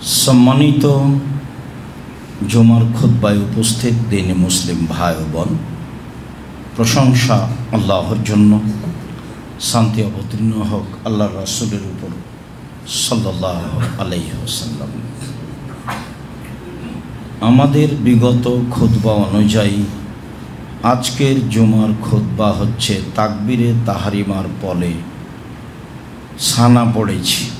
सम्मानित जुमार खुतबाय उपस्थित दीनी मुस्लिम भाई बोन प्रशंसा आल्लाहर जन्य शांति अवतीर्ण होक आल्लाहर रासूलेर ऊपर सल्लल्लाहु आलैहि वसल्लम। आमादेर विगत खुतबा अनुयायी आजकेर जुमार खुतबा हच्छे ताकबीरे ताहरिमार पले साना पड़ेछि।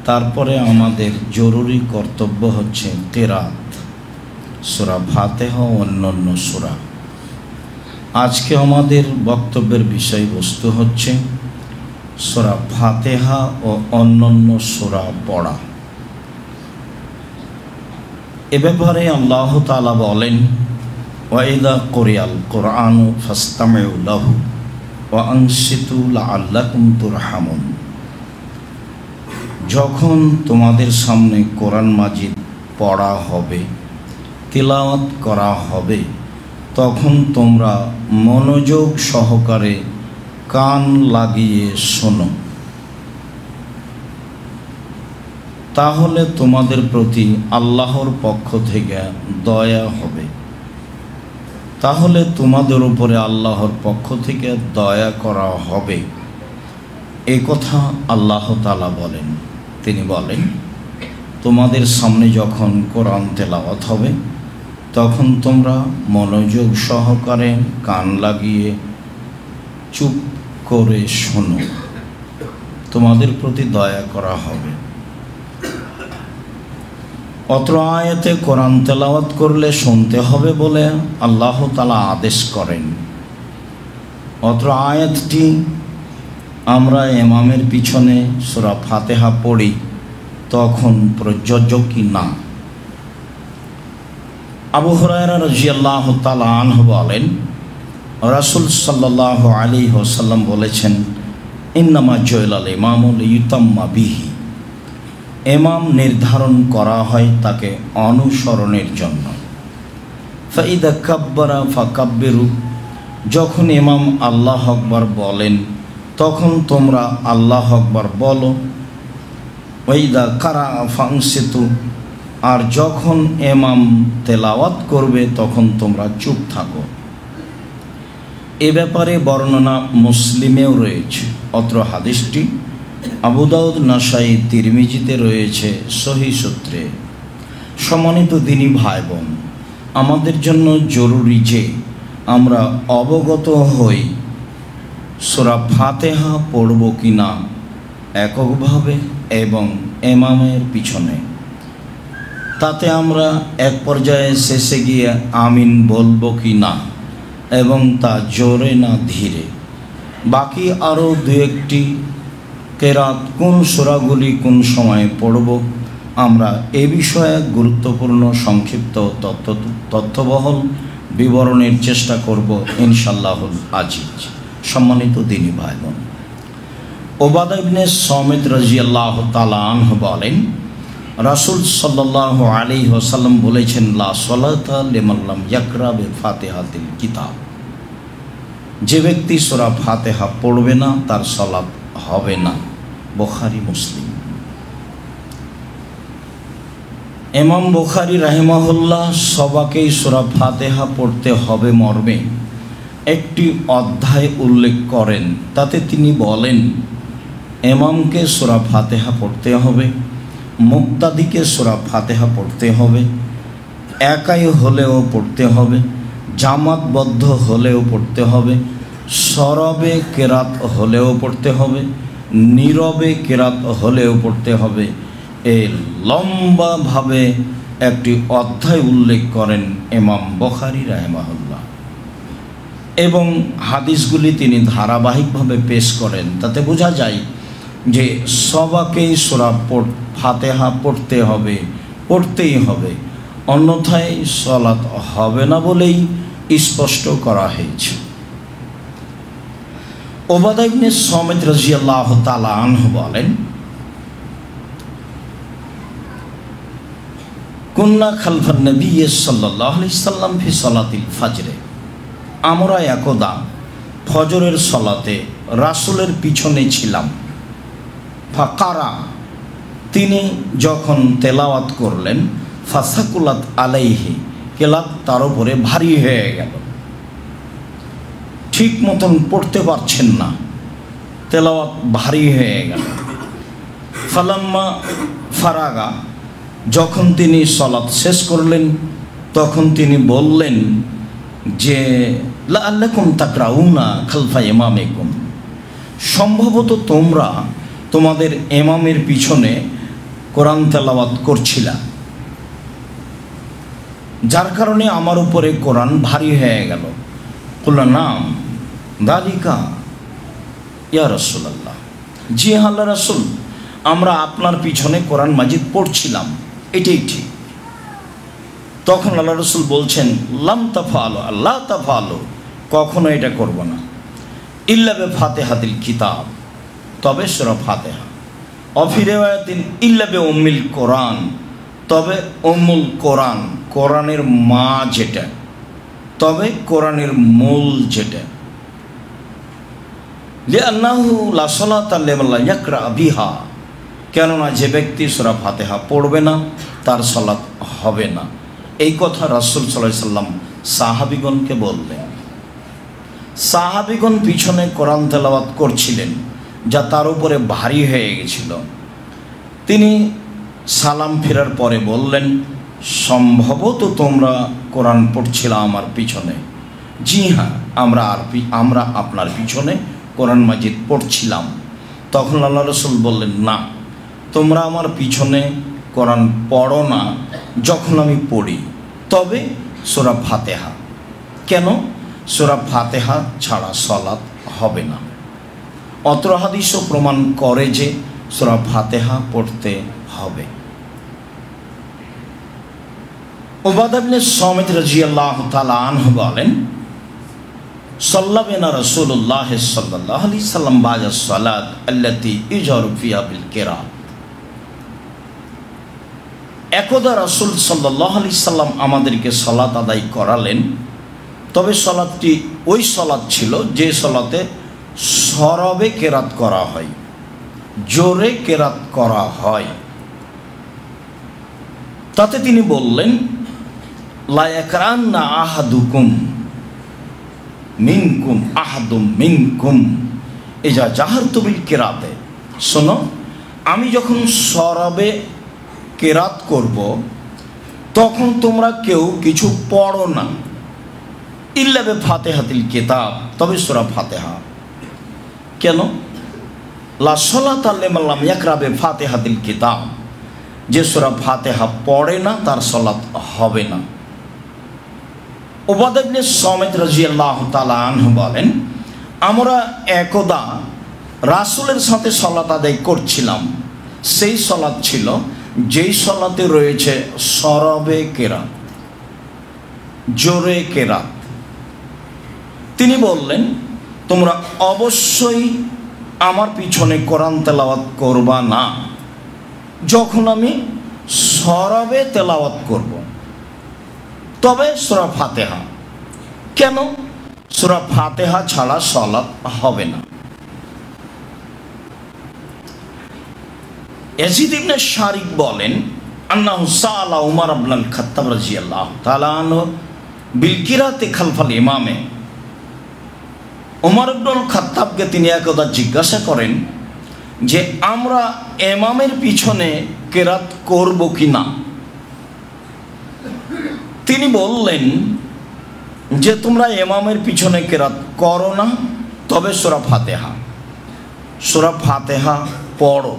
तारपरे आमादेर जरूरी कर्तव्य हच्छे किरात सूरा फातिहा ओ अन्यान्य सूरा। आज के आमादेर बक्तव्येर विषय वस्तु हच्छे सूरा फातिहा ओ अन्यान्य सूरा पढ़ा। ए ब्यापारे आल्लाह ताआला बोलेन वाइदा कुरियाल कुरआनु फास्तामिउ लाहु व अनसितु लअल्लाकुम तुरहामुन। যখন তোমাদের সামনে কোরআন মাজিদ পড়া হবে, তিলাওয়াত করা হবে, তখন তোমরা মনোযোগ সহকারে কান লাগিয়ে শোনো, তাহলে তোমাদের প্রতি আল্লাহর পক্ষ থেকে দয়া হবে। তাহলে তোমাদের উপরে আল্লাহর পক্ষ থেকে দয়া করা হবে। এই কথা আল্লাহ তাআলা বলেন। তিনি বলেন, তোমাদের সামনে যখন কোরআন তেলাওয়াত হবে তখন তোমরা মনোযোগ সহকারে কান লাগিয়ে চুপ করে শোনো, তোমাদের প্রতি দয়া করা হবে। অত্র আয়াতে কোরআন তেলাওয়াত করলে শুনতে হবে বলে আল্লাহ তাআলা আদেশ করেন। অত্র আয়াতটি আমরা ইমামের পিছনে সূরা ফাতিহা পড়ি তখন প্রযোজ্য কি না। আবু হুরায়রা রাদিয়াল্লাহু তাআলা আনহু বলেন, রাসূল সাল্লাল্লাহু আলাইহি ওয়াসাল্লাম বলেছেন, ইন্নামা জুইলাল ইমামু লিইউতাম্মা বিহি। ইমাম নির্ধারণ করা হয় তাকে অনুসরণের জন্য। ফাইদা কাব্বারা ফাকাব্বিরু। যখন ইমাম আল্লাহু আকবার বলেন তখন তোমরা আল্লাহু আকবার বলো। ওয়াইদা কারা ফানসিতু। আর যখন ইমাম তেলাওয়াত করবে তখন তোমরা চুপ থাকো। এ ব্যাপারে বর্ণনা মুসলিমেও রয়েছে। অত্র হাদিসটি আবু দাউদ, নাসাই, তিরমিজিতে রয়েছে সহিহ সূত্রে। সম্মানিত দ্বীনী ভাই বোন, আমাদের জন্য জরুরি যে আমরা অবগত হই সূরা ফাতিহা পড়ব কি না এককভাবে এবং ইমামের পিছনে। তাতে আমরা এক পর্যায়ে শেষে গিয়ে আমিন বলবো কি না এবং তা জোরে না ধীরে। বাকি আরও দু একটি কেরাত কোন সূরাগুলি কোন সময়ে পড়ব আমরা এ বিষয়ে গুরুত্বপূর্ণ সংক্ষিপ্ত তথ্যবহল বিবরণের চেষ্টা করব ইনশাআল্লাহুল আজিজ। সম্মানিত দ্বীনী ভাই বোন, উবাদা ইবনে সামিত রাদিয়াল্লাহু তাআলা আনহু বলেন, রাসূল সাল্লাল্লাহু আলাইহি ওয়াসাল্লাম বলেছেন, লা সালাতা লিমান লাম ইয়াকরা বিফাতিহাতিল কিতাব। যে ব্যক্তি সূরা ফাতিহা পড়বে না তার সালাত হবে না। বুখারী, মুসলিম। ইমাম বুখারী রাহিমাহুল্লাহ সবাকেই সূরা ফাতিহা পড়তে হবে মর্মে একটি অধ্যায় উল্লেখ করেন। তাতে তিনি বলেন, ইমামকে সূরা ফাতিহা পড়তে হবে, মুক্তাদিকে সূরা ফাতিহা পড়তে হবে, একাই হলেও পড়তে হবে, জামাতবদ্ধ হলেও পড়তে হবে, সরবে কেরাত হলেও পড়তে হবে, নীরবে কেরাত হলেও পড়তে হবে। এই লম্বাভাবে একটি অধ্যায় উল্লেখ করেন ইমাম বুখারী রাহিমাহুল্লাহ এবং হাদিসগুলি তিনি ধারাবাহিকভাবে পেশ করেন। তাতে বোঝা যায় যে সবাকেই সূরা ফাতিহা পড়তে হবে, পড়তেই হবে, অন্যথায় সালাত হবে না বলেই স্পষ্ট করা হয়েছে। উবাদা ইবনে সামিত রাদিয়াল্লাহু তাআলা আনহু বলেন, কুন্না খালফান নবী সাল্লাল্লাহু আলাইহি সাল্লাম ফি সালাতিল ফাজরে। আমরা একদা ফজরের সালাতে রাসূলের পিছনে ছিলাম। ফাকারা তিনি যখন তেলাওয়াত করলেন ফাসাকুলাত আলাইহি, কেলাত তার উপরে ভারী হয়ে গেল, ঠিক মতন পড়তে পারছেন না, তেলাওয়াত ভারী হয়ে গেল। ফালাম্মা ফারাগা, যখন তিনি সালাত শেষ করলেন তখন তিনি বললেন যে লাআল্লাকুম তাকরাউনা খালফা ইমামিকুম, সম্ভবত তোমরা তোমাদের ইমামের পিছনে কোরআন তেলাওয়াত করছিলা, যার কারণে আমার উপরে কোরআন ভারী হয়ে গেল। কুলনা নাম দালিকা ইয়া রাসূলুল্লাহ, জি আল্লাহ রাসূল, আমরা আপনার পিছনে কোরআন মাজিদ পড়ছিলাম, এটাই ঠিক। তখন আল্লাহ রাসূল বলছেন লাম তাফআলু, আল্লাহ তাফআলু, কখনো এটা করব না, ইল্লা বে ফাতিহাতিল কিতাব, তবে সূরা ফাতিহা, অফি রিওয়ায়াতিন ইল্লা বে উম্মিল কোরআন, তবে উম্মুল কোরআন, কোরআনের মা যেটা, তবে কোরআনের মূল যেটা। লিআন্নাহু লা সালাতা লিমান লা ইয়াকরা বিহা, কেননা যে ব্যক্তি সূরা ফাতিহা পড়বে না তার সালাত হবে না। এই কথা রাসূল সাল্লাল্লাহু আলাইহি সাল্লাম সাহাবীগণকে বললেন। সাহাবীগণ পিছনে কোরআন তেলাওয়াত করছিলেন, যা তার উপরে ভারী হয়ে গেছিল। তিনি সালাম ফেরার পরে বললেন, সম্ভবত তোমরা কোরআন পড়ছিলে আমার পিছনে। জি হ্যাঁ, আমরা আপনার পিছনে কোরআন মাজিদ পড়ছিলাম। তখন আল্লাহ রাসূল বললেন, না, তোমরা আমার পিছনে কোরআন পড়ো না যখন আমি পড়ি, তবে সূরা ফাতিহা। কেন? সূরা ফাতিহা ছাড়া সালাত হবে না। অত্র হাদিসও প্রমাণ করে যে সূরা ফাতিহা পড়তে হবে। উবাদা ইবনে সামিত রাদিয়াল্লাহু তাআলা আনহু বলেন, সাল্লাবিনা রাসূলুল্লাহ সাল্লাল্লাহু আলাইহি সাল্লাম বা'দা সালাত আল্লাতী ইজহারু ফিহা বিল কিরাত। একদা রাসূল সাল্লাল্লাহু আলাইহি সাল্লাম আমাদেরকে সালাত আদায় করালেন, তবে সালাতটি ওই সালাত ছিল যে সালাতে সরবে কেরাত করা হয়, জোরে কেরাত করা হয়। তাতে তিনি বললেন, লা ইয়াকরান্না আহাদুকুম মিনকুম আহাদুম মিনকুম ইজা জাহারতু বিল কিরাতে, শোনো, আমি যখন সরবে কেরাত করব তখন তোমরা কেউ কিছু পড়ো না, ইল্লা বে ফাতিহাতিল কিতাব, তবে সূরা ফাতিহা। কেন? লা সালাতা লিমান লাম ইয়াকরা বে ফাতিহাতিল কিতাব, যে সূরা ফাতিহা পড়ে না তার সালাত হবে না। উবাদা ইবনে সামিত রাদিয়াল্লাহু তাআলা আনহু বলেন, আমরা একদা রাসূলের সাথে সালাত আদায় করছিলাম। সেই সালাত ছিল যেই সালাতে রয়েছে সরবে কেরাত, জোরে কেরাত। তিনি বললেন, তোমরা অবশ্যই আমার পিছনে কোরআন তেলাওয়াত করবা না যখন আমি সরবে তেলাওয়াত করব, তবে সূরা ফাতিহা। কেন? সূরা ফাতিহা ছাড়া সালাত হবে না। ইয়াজিদ ইবনে শারিক বলেন, আন্নাহু সাআলা উমর ইবনুল খাত্তাব রাদিয়াল্লাহু তাআলা আনহু বিল কিরাতি খালফাল ইমামে। উমর ইবনুল খাত্তাবকে তিনি একদা জিজ্ঞাসা করেন যে আমরা ইমামের পিছনে কেরাত করব কি না। তিনি বললেন যে তোমরা ইমামের পিছনে কেরাত করো না, তবে সূরা ফাতিহা, সূরা ফাতিহা পড়ো।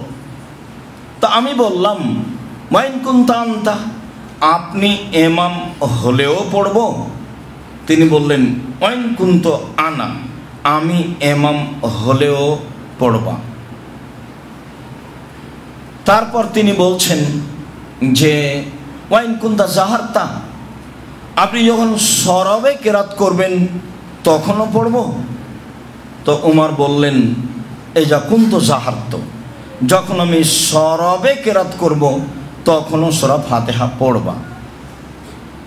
তা আমি বললাম, মাইন কুনতা আনতা, আপনি ইমাম হলেও পড়ব? তিনি বললেন, ওয়াইন কুনতু আনা, আমি ইমাম হলেও পড়বা। তারপর তিনি বলছেন যে ওয়াইন কুনতা জাহারতা, আপনি যখন সরবে কেরাত করবেন তখনও পড়ব? তো উমর বললেন, এই যা কুনতু জাহারত, যখন আমি সরবে কেরাত করব তখনও সূরা ফাতিহা পড়বা।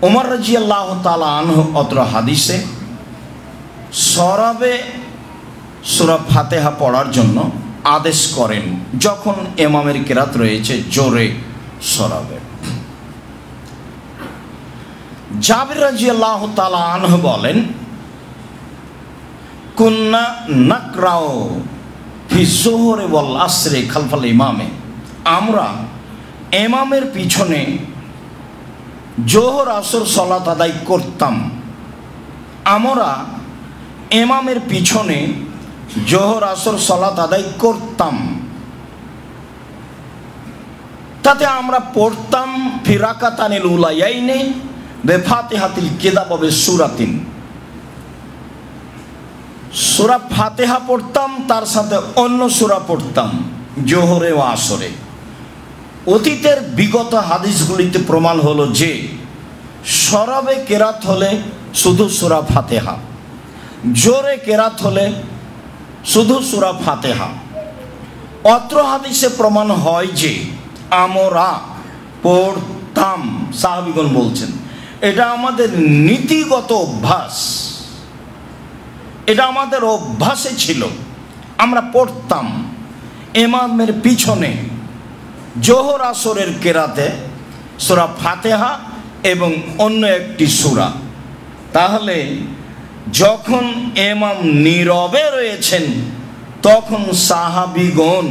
উমর রাদিয়াল্লাহু তাআলা আনহু অত্র হাদিসে সরবে সূরা ফাতিহা পড়ার জন্য আদেশ করেন যখন ইমামের কেরাত রয়েছে জোরে সরাবে। জাবির রাদিয়াল্লাহু তাআলা আনহু বলেন, কুন্না নাকরাউ ফি যুহরি ওয়াল আসরি খালফাল ইমামে, আমরা ইমামের পিছনে জোহর আসর সালাত আদায় করতাম। আমরা ইমামের পিছনে জোহর আসর সালাত আদায় করতাম, তাতে আমরা পড়তাম ফি রাকাতানিল উলায়াইনি বিফাতিহাতিল কিতাব ওয়া বিসূরাতিন, সূরা ফাতিহা পড়তাম, তার সাথে অন্য সূরা পড়তাম জোহরে ও আসরে। অতীতের বিগত হাদিসগুলিতে প্রমাণ হলো যে সরাবে কেরাত হলে শুধু সূরা ফাতিহা, জোরে কেরাত হলে শুধু সূরা ফাতিহা। অত্র হাদিসে প্রমাণ হয় যে আমরা পড়তাম, সাহাবীগণ বলছেন এটা আমাদের নীতিগত অভ্যাস, এটা আমাদের অভ্যাসে ছিল, আমরা পড়তাম ইমামের পিছনে জোহর আসরের কেরাতে সূরা ফাতিহা এবং অন্য একটি সূরা। তাহলে যখন ইমাম নীরবে রয়েছেন তখন সাহাবীগণ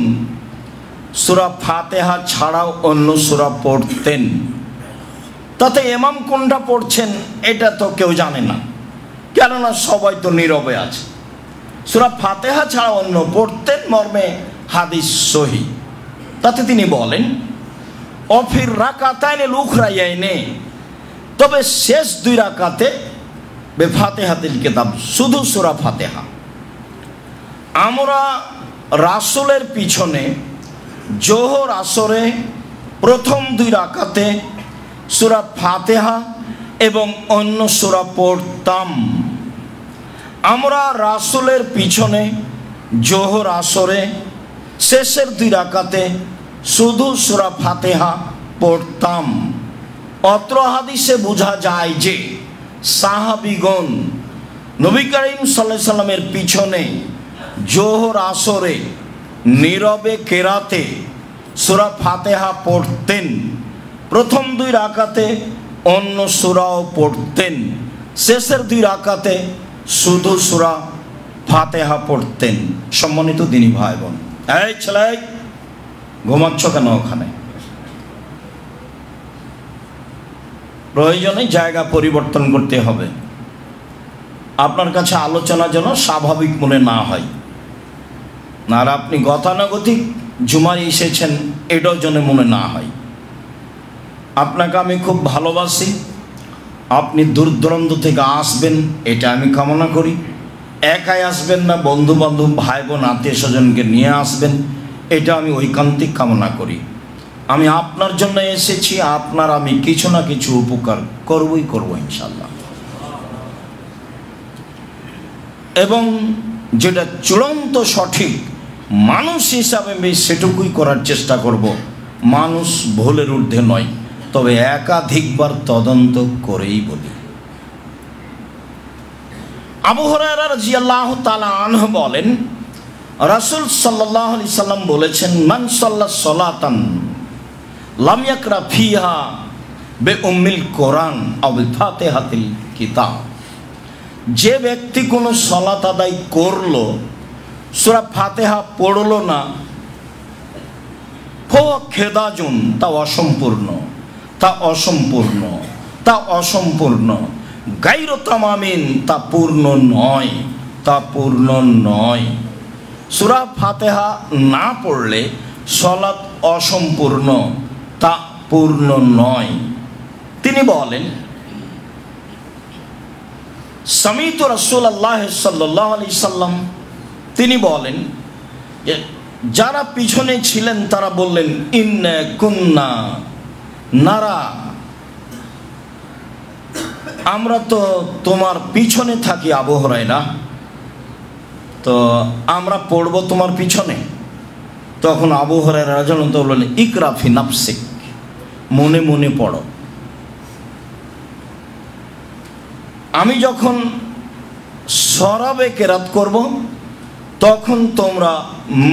সূরা ফাতিহা ছাড়াও অন্য সূরা পড়তেন। তাতে ইমাম কোনটা পড়ছেন এটা তো কেউ জানে না, কেননা সবাই তো নীরবে আছে। সূরা ফাতিহা ছাড়া অন্য পড়তেন মর্মে হাদিস সহিহ। তাতে তিনি বলেন, অফির রাকাতাইনিল উখরায়াইনি, তবে শেষ দুই রাকাতে বিফাতিহাতিল কিতাব, শুধু সূরা ফাতিহা। আমরা রাসূলের পিছনে জোহর আসরে প্রথম দুই রাকাতে সূরা ফাতিহা এবং অন্য সূরা পড়তাম। আমরা রাসূলের পিছনে জোহর আসরে শেষের দুই রাকাতে শুধু সূরা ফাতিহা পড়তাম। অত্র হাদিসে বোঝা যায় যে সাহাবীগণ নবী করিম সাল্লাল্লাহু আলাইহি সাল্লামের পিছনে জোহর আসরে নীরবে কেরাতে সূরা ফাতিহা পড়তেন, প্রথম দুই রাকাতে অন্য সূরাও পড়তেন, শেষের দুই রাকাতে শুধু সূরা ফাতিহা পড়তেন। সম্মানিত দিনী ভাই বোন, এই ছেলে ঘুমাচ্ছ কেন ওখানে? প্রয়োজনে জায়গা পরিবর্তন করতে হবে, আপনার কাছে আলোচনা যেন স্বাভাবিক মনে না হয়। আর আপনি গতানুগতিক জুমায় এসেছেন এটাও যেন মনে না হয়। আপনাকে আমি খুব ভালোবাসি, আপনি দূর দূরান্ত থেকে আসবেন এটা আমি কামনা করি। একাই আসবেন না, বন্ধু বান্ধব ভাই বোন আত্মীয় স্বজনকে নিয়ে আসবেন, এটা আমি ঐকান্তিক কামনা করি। আমি আপনার জন্য এসেছি, আপনার আমি কিছু না কিছু উপকার করবই করব ইনশাল্লাহ। এবং যেটা চূড়ান্ত সঠিক মানুষ হিসাবে আমি সেটুকুই করার চেষ্টা করব। মানুষ ভুলের ঊর্ধ্বে নয়, তবে একাধিকবার তদন্ত করেই বলি। আবু হুরায়রা রাদিয়াল্লাহু তাআলা আনহু বলেন, রাসূল সাল্লাল্লাহু আলাইহি সাল্লাম বলেছেন, মান সাল্লা সালাতান লাম ইয়াকরা ফিহা বিউম্মিল কোরআন আও বিফাতিহাতিল কিতাব, যে ব্যক্তি কোনো সালাত আদায় করলো সূরা ফাতিহা পড়লো না, ফাহুয়া খেদাজুন, তা অসম্পূর্ণ, তা অসম্পূর্ণ, তা অসম্পূর্ণ, গায়রু তামামিন, তা পূর্ণ নয়, তা পূর্ণ নয়। সূরা ফাতিহা না পড়লে সালাত অসম্পূর্ণ, তা পূর্ণ নয়। তিনি বলেন, সামিতু রাসূলুল্লাহ সাল্লাল্লাহু আলাইহি সাল্লাম, তিনি বলেন যে যারা পিছনে ছিলেন তারা বললেন, ইন্না কুন্না নারা, আমরা তো তোমার পিছনে থাকি আবু হুরায়রা, তো আমরা পড়ব তোমার পিছনে। তখন আবু হুরায়রা রাদিয়াল্লাহু তাআলা বললেন, ইকরা ফি নাফসিক, মনে মনে পড়ো। আমি যখন সরাবে কেরাত করব তখন তোমরা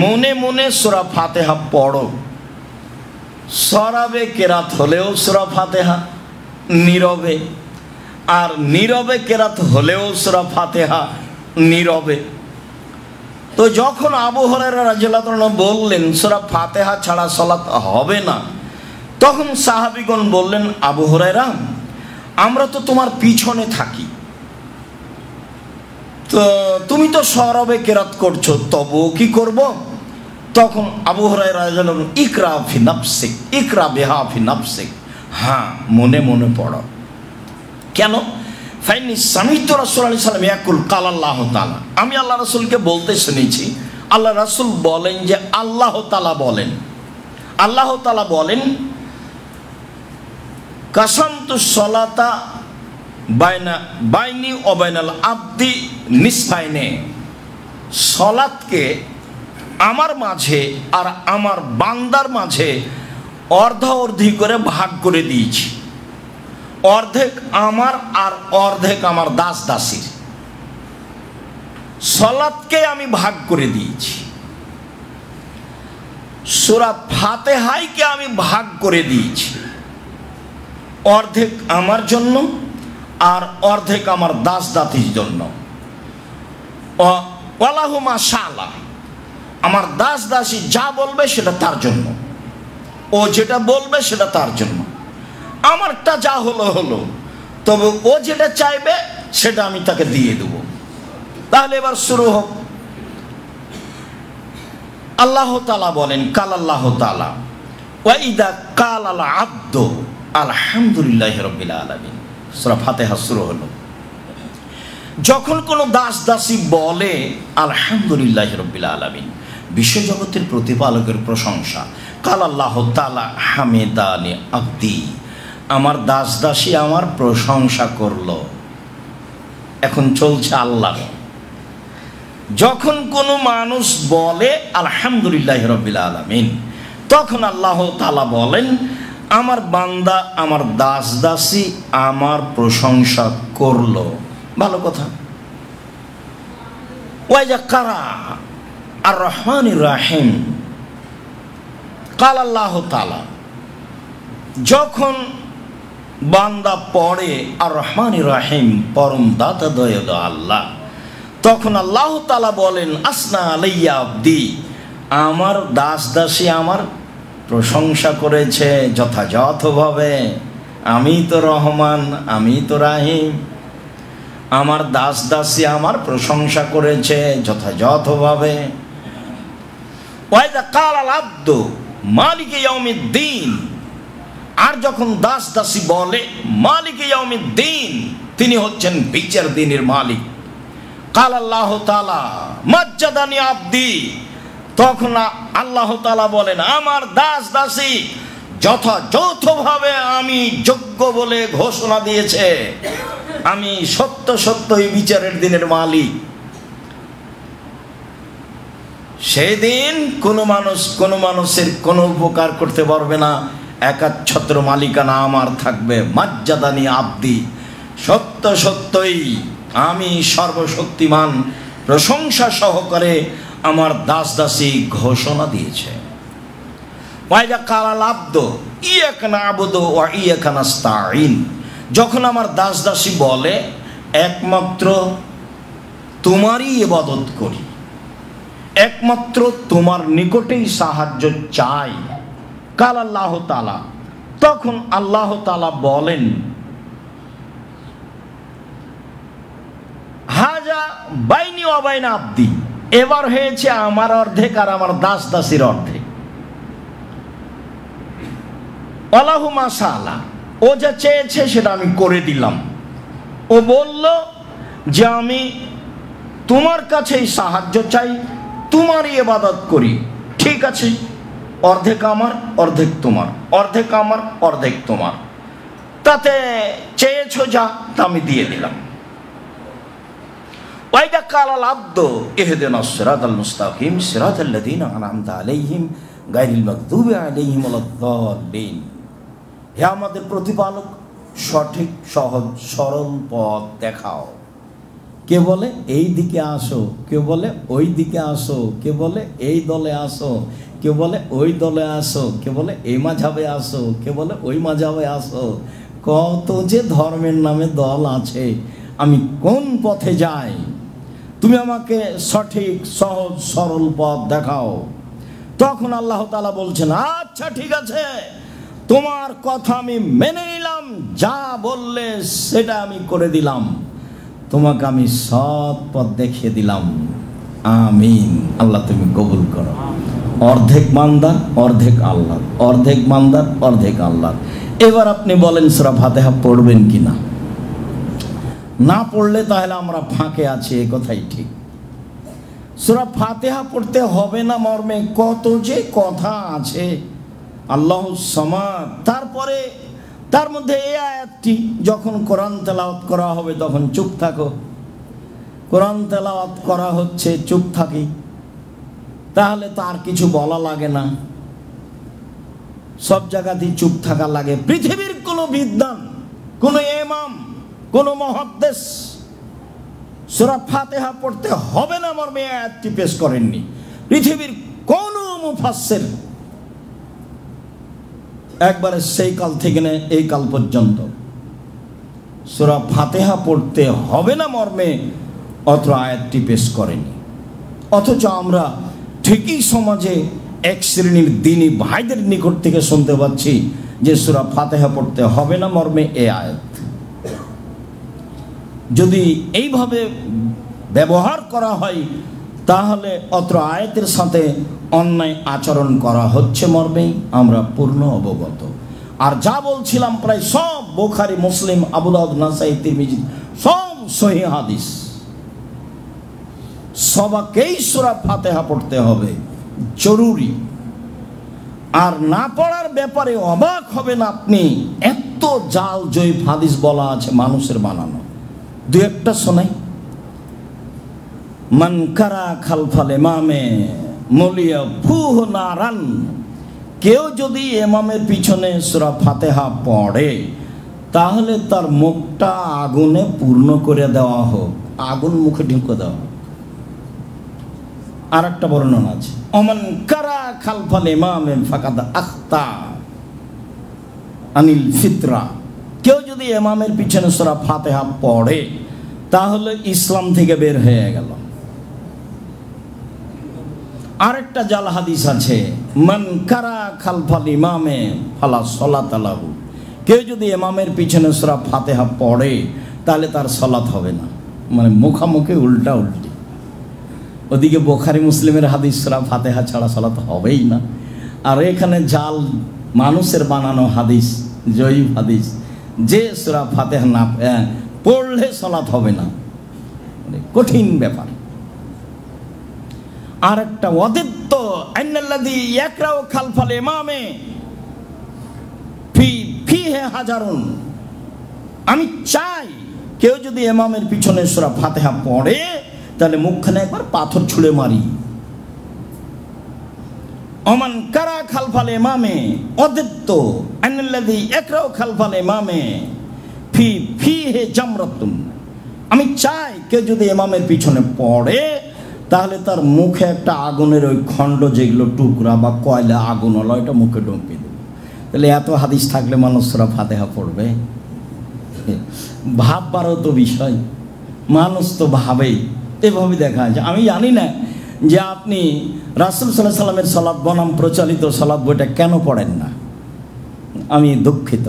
মনে মনে সূরা ফাতিহা পড়ো। সরাবে কেরাত হলেও সূরা ফাতিহা নীরবে, আর নীরবে কেরাত হলেও সূরা ফাতিহা নীরবে। তো যখন আবু হুরায়রা রাদিয়াল্লাহু আনহু বললেন সূরা ফাতিহা ছাড়া সালাত হবে না, তখন সাহাবীগণ বললেন, আবু হুরায়রা, আমরা তো তোমার পিছনে থাকি, তো তুমি তো সরবে কেরাত করছো, তবু কি করব? তখন আবু হুরায়রা রাদিয়াল্লাহু আনহু, ইকরা ফি নাফসিক, ইকরা বিহা ফি নাফসিক, হ্যাঁ মনে মনে পড়ো। কেন? ফাইনি সামিতু রাসূলুল্লাহ সাল্লাল্লাহু আলাইহি ওয়াসাল্লাম ইয়াকুল ক্বালা আল্লাহু তাআলা, আমি আল্লাহ রাসূলকে বলতে শুনেছি, আল্লাহ রাসূল বলেন যে আল্লাহ তাআলা বলেন, আল্লাহ তাআলা বলেন, কাসামতু সলাতা বাইনি ওয়া বাইনাল আবদি নিসফাইনে, সলাতকে আমার মাঝে আর আমার বান্দার মাঝে অর্ধাঅর্ধি করে ভাগ করে দিয়েছি। অর্ধেক আমার আর অর্ধেক আমার দাস দাসীর, সলাতকে আমি ভাগ করে দিয়েছি। সূরা ফাতিহাকে আমি ভাগ করে দিয়েছি, অর্ধেক আমার জন্য আর অর্ধেক আমার দাস দাসীর জন্য। ওয়ালাহু মা শাআলা, আমার দাস দাসী যা বলবে সেটা তার জন্য, ও যেটা বলবে সেটা তার জন্য। আমারটা যা হলো হলো, তবে ও যেটা চাইবে সেটা আমি তাকে দিয়ে দেব। তাহলে এবার শুরু হোক। আল্লাহ তাআলা বলেন, কাল আল্লাহ তাআলা ওয়া ইদা কালাল আবদু আলহামদুলিল্লাহি রাব্বিল আলামিন, সূরা ফাতিহা শুরু হলো। যখন কোনো দাস দাসী বলে আলহামদুলিল্লাহি রাব্বিল আলামিন, বিশ্বজগতের প্রতিপালকের প্রশংসা, কাল আল্লাহ তাআলা হামিদানি আবদি, আমার দাস দাসী আমার প্রশংসা করলো। এখন চলছে আল্লাহ। যখন কোনো মানুষ বলে আলহামদুলিল্লাহি রাব্বিল আলামিন, তখন আল্লাহ তাআলা বলেন, আমার বান্দা আমার দাস দাসী আমার প্রশংসা করলো। ভালো কথা। ওয়াইজা কারা আর রহমানির রাহিম, কাল আল্লাহ তাআলা, যখন বান্দা পড়ে আর রহমানির রাহিম, পরম দাতা দয়ালু আল্লাহ, তখন আল্লাহ তাআলা বলেন, আসনা আলাইয়া আবদি, আমার দাস দাসী আমার প্রশংসা করেছে যথাযথভাবে। আমি তো রহমান, আমি তো রাহিম, আমার দাস দাসী আমার প্রশংসা করেছে যথাযথভাবে। ওয়াইদা কালাল আবদু মালিকে ইয়াউমিদ্দিন, আর যখন দাস দাসী বলে মালিকে ইয়াউমিদ্দিন, তিনি হচ্ছেন বিচার দিনের মালিক। কাল আল্লাহ তাআলা মাজ্জাদানি আবদি, তখন আল্লাহ তাআলা বলেন, আমার দাস দাসী যথাযথভাবে আমি যোগ্য বলে ঘোষণা দিয়েছে, আমি সত্য সত্যই বিচারের দিনের মালিক। সেদিন কোনো মানুষ কোনো মানুষের কোনো উপকার করতে পারবে না, একাচ্ছত্র মালিকানা আমার থাকবে। মাজ্জাদানি আবদি, সত্য সত্যই আমি সর্বশক্তিমান প্রশংসা সহকারে আমার দাস দাসী ঘোষণা দিয়েছে। ওয়াইদা কালাল আবদু ইয়াকা না'বুদু ওয়া ইয়াকা নাস্তাঈন, যখন আমার দাস দাসী বলে একমাত্র তোমারই ইবাদত করি, একমাত্র তোমার নিকটেই সাহায্য চাই, কাল আল্লাহ তাআলা, তখন আল্লাহ তাআলা বলেন, হাজা বাইনি ওয়া বাইনা আবদি, এবার হয়েছে আমার অর্ধেক আর আমার দাস দাসীর অর্ধেক। ওয়ালাহু মা শাআলা, ও যা চেয়েছে সেটা আমি করে দিলাম। ও বলল যে আমি তোমার কাছেই সাহায্য চাই, তোমারই ইবাদত করি। ঠিক আছে, অর্ধেক আমার অর্ধেক তোমার, অর্ধেক আমার অর্ধেক তোমার, তাতে চেয়েছো যা তা আমি দিয়ে দিলাম। ওয়াইদা কালাল আবদু ইহদিনাস সিরাতাল মুস্তাকিম সিরাতাল লাযিনা আনআমতা আলাইহিম গায়রিল মাগদুবি আলাইহিম ওয়ালাদ-দাল্লিন, হে আমাদের প্রতিপালক, সঠিক সহজ সরল পথ দেখাও, কে বলে এই দিকে আসো, কেউ বলে ওই দিকে আসো, কেউ বলে এই দলে আসো, কেউ বলে ওই দলে আসো, কেউ বলে এই মাঝাবে আসো, কেউ বলে ওই মাঝাবে আসো। কত যে ধর্মের নামে দল আছে, আমি কোন পথে যাই? তুমি আমাকে সঠিক সহজ সরল পথ দেখাও। তখন আল্লাহ তাআলা বলছেন, আচ্ছা ঠিক আছে, তোমার কথা আমি মেনে নিলাম, যা বললে সেটা আমি করে দিলাম, তোমাকে আমি সৎ পথ দেখিয়ে দিলাম। আমিন। আল্লাহ তুমি কবুল করো। অর্ধেক বান্দার অর্ধেক আল্লাহ, অর্ধেক বান্দার অর্ধেক আল্লাহ। এবার আপনি বলেন সূরা ফাতিহা পড়বেন কিনা? না পড়লে তাহলে আমরা ফাঁকে আছি, এ কথাই ঠিক। সূরা ফাতিহা পড়তে হবে না মর্মে কত যে কথা আছে। আল্লাহুস সামাদ, তারপরে তার মধ্যে এই আয়াতটি, যখন কোরআন তেলাওয়াত করা হবে তখন চুপ থাকো। কোরআন তেলাওয়াত করা হচ্ছে, চুপ থাকি, তাহলে তার কিছু বলা লাগে না, সব জায়গাতেই চুপ থাকা লাগে। পৃথিবীর কোনো বিদ্বান, কোনো ইমাম, কোনো মুহাদ্দিস সূরা ফাতিহা পড়তে হবে না মর্মে আয়াতটি পেশ করেননি। পৃথিবীর কোনো মুফাসসির একবারে সেই কাল থেকে এই কাল পর্যন্ত সূরা ফাতিহা পড়তে হবে না মর্মে অত্র আয়াতটি পেশ করেনি। অথচ আমরা ঠিকই সমাজে এক শ্রেণীর দ্বীনী ভাইদের নিকট থেকে শুনতে পাচ্ছি যে সূরা ফাতিহা পড়তে হবে না মর্মে এই আয়াত। যদি এইভাবে ব্যবহার করা হয় তাহলে অত্র আয়াতের সাথে অন্যায় আচরণ করা হচ্ছে মর্মেই আমরা পূর্ণ অবগত। আর যা বলছিলাম প্রায় সব বুখারী, মুসলিম, আবু দাউদ, নাসাই, তিরমিজি, সব সহিহ হাদিস। সবাইকেই সূরা ফাতিহা পড়তে হবে, জরুরি। আর না পড়ার ব্যাপারে অবাক হবেন আপনি, এত জাল জয়ীফ হাদিস বলা আছে মানুষের বানানো। দু একটা শোনাই। মান কারা খালফাল ইমামে মলিয়া ফুহ নারান, কেউ যদি ইমামের পিছনে সূরা ফাতিহা পড়ে তাহলে তার মুখটা আগুনে পূর্ণ করে দেওয়া হোক, আগুন মুখে ঢুকে দেওয়া। আর একটা বর্ণনা আছে, ওমান কারা খালফাল ইমামে ফাকাদ আখতা আনিল ফিতরা, কেউ যদি ইমামের পিছনে সূরা ফাতিহা পড়ে তাহলে ইসলাম থেকে বের হয়ে গেল। আরেকটা জাল হাদিস আছে, মান কারা খালফাল ইমামে ফালা সালাত লাহু, কেউ যদি ইমামের পিছনে সূরা ফাতিহা পড়ে তাহলে তার সালাত হবে না। মানে মুখামুখি উল্টা উল্টি। ওদিকে বুখারী মুসলিমের হাদিস সূরা ফাতিহা ছাড়া সালাত হবেই না, আর এখানে জাল মানুষের বানানো হাদিস, জয়ীফ হাদিস, যে সূরা ফাতিহা না পড়লে সালাত হবে না। কঠিন ব্যাপার। আর একটা ওয়াদিত্ত আন্নাল্লাযী ইয়াকরাউ খালফাল ইমামে ফিহি হাজারুন, আমি চাই কেউ যদি ইমামের পিছনে সূরা ফাতিহা পড়ে তাহলে মুখখানে একবার পাথর ছুঁড়ে মারি। ওমান কারা খালফাল ইমামে ওয়াদিত্ত আন্নাল্লাযী ইয়াকরাউ খালফাল ইমামে ফিহি জামরাতুন, আমি চাই কেউ যদি ইমামের পিছনে পড়ে তাহলে তার মুখে একটা আগুনের ওই খণ্ড, যেগুলো টুকরা বা কয়লা আগুন হলো, এটা মুখে ঢুকিয়ে দেবে। তাহলে এত হাদিস থাকলে মানুষ সূরা ফাতিহা পড়বে? ভাববারও তো বিষয়, মানুষ তো ভাবেই, এভাবে দেখা যায়। আমি জানি না যে আপনি রাসূল সাল্লাল্লাহু আলাইহি সাল্লামের সালাত বনাম প্রচলিত সালাত বইটা কেন পড়েন না। আমি দুঃখিত।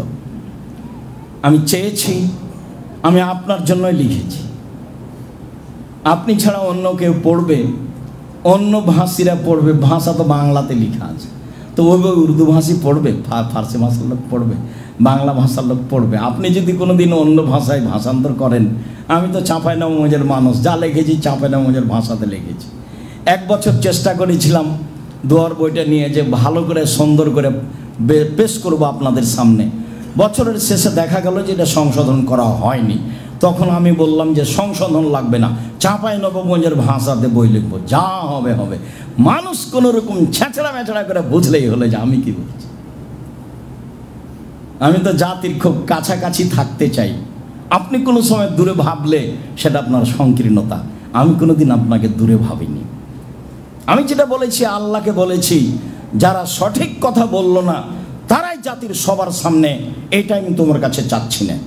আমি চেয়েছি, আমি আপনার জন্যই লিখেছি। আপনি ছাড়া অন্য কেউ পড়বে, অন্য ভাষীরা পড়বে, ভাষা তো বাংলাতে লেখা আছে, তো ওই উর্দু ভাষী পড়বে, ফার্সি ভাষার লোক পড়বে, বাংলা ভাষার লোক পড়বে। আপনি যদি কোনো দিন অন্য ভাষায় ভাষান্তর করেন, আমি তো চাঁপাইনবাবগঞ্জের মানুষ, যা লিখেছি চাঁপাইনবাবগঞ্জের ভাষাতে লিখেছি। 1 বছর চেষ্টা করেছিলাম দোয়ার বইটা নিয়ে যে ভালো করে সুন্দর করে পেশ করব আপনাদের সামনে। বছরের শেষে দেখা গেল যে এটা সংশোধন করা হয়নি। তখন আমি বললাম যে সংশোধন লাগবে না, চাঁপাইনবাবগঞ্জের ভাষাতে বই লিখবো, যা হবে হবে। মানুষ কোনো রকম ছেঁচড়া মেচড়া করে বুঝলেই হলো যে আমি কি বলছি। আমি তো জাতির খুব কাছাকাছি থাকতে চাই, আপনি কোনো সময় দূরে ভাবলে সেটা আপনার সংকীর্ণতা। আমি কোনোদিন আপনাকে দূরে ভাবিনি। আমি যেটা বলেছি আল্লাহকে বলেছি, যারা সঠিক কথা বলল না তারাই জাতির সবার সামনে, এটা আমি তোমার কাছে চাচ্ছি না।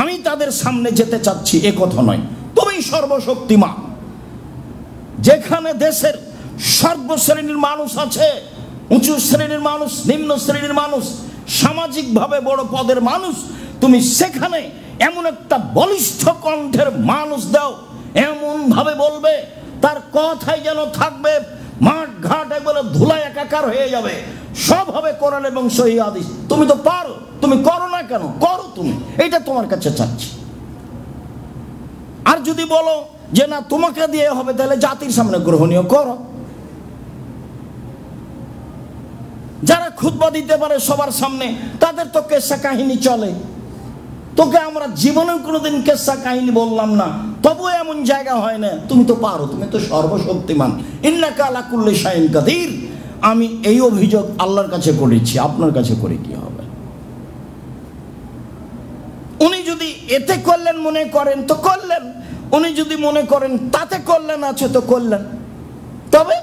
আমি তাদের সামনে যেতে চাচ্ছি এ কথা নয়, তুমি সর্বশক্তিমান। যেখানে দেশের সর্বশ্রেণীর মানুষ আছে, উঁচু শ্রেণীর মানুষ, নিম্ন শ্রেণীর মানুষ, সামাজিকভাবে বড় পদের মানুষ, তুমি সেখানে এমন একটা বলিষ্ঠ কণ্ঠের মানুষ দাও, এমন ভাবে বলবে তার কথাই যেন থাকবে মাঠ ঘাট একবারে ধুলায় একাকার হয়ে যাবে, সব হবে কোরআন এবং সহিহ হাদিস। তুমি তো পারো, তুমি করো না কেন? করো তুমি, এটা তোমার কাছে চাচ্ছি। আর যদি বলো যে না তোমাকে দিয়ে হবে, তাহলে জাতির সামনে গ্রহণীয় করো। যারা খুতবা দিতে পারে সবার সামনে, তাদের তো কেসা কাহিনী চলে। তোকে আমরা জীবনেও কোনোদিন কেসা কাহিনী বললাম না, তবুও এমন জায়গা হয় না। তুমি তো পারো, তুমি তো সর্বশক্তিমান, ইন্নাকা আলা কুল্লি শাইইন কাদির। আমি এই অভিযোগ আল্লাহর কাছে করেছি, আপনার কাছে করে কি হবে? উনি যদি এতে করলেন মনে করেন তো করলেন, উনি যদি মনে করেন তাতে করলেন আছে তো করলেন। তবে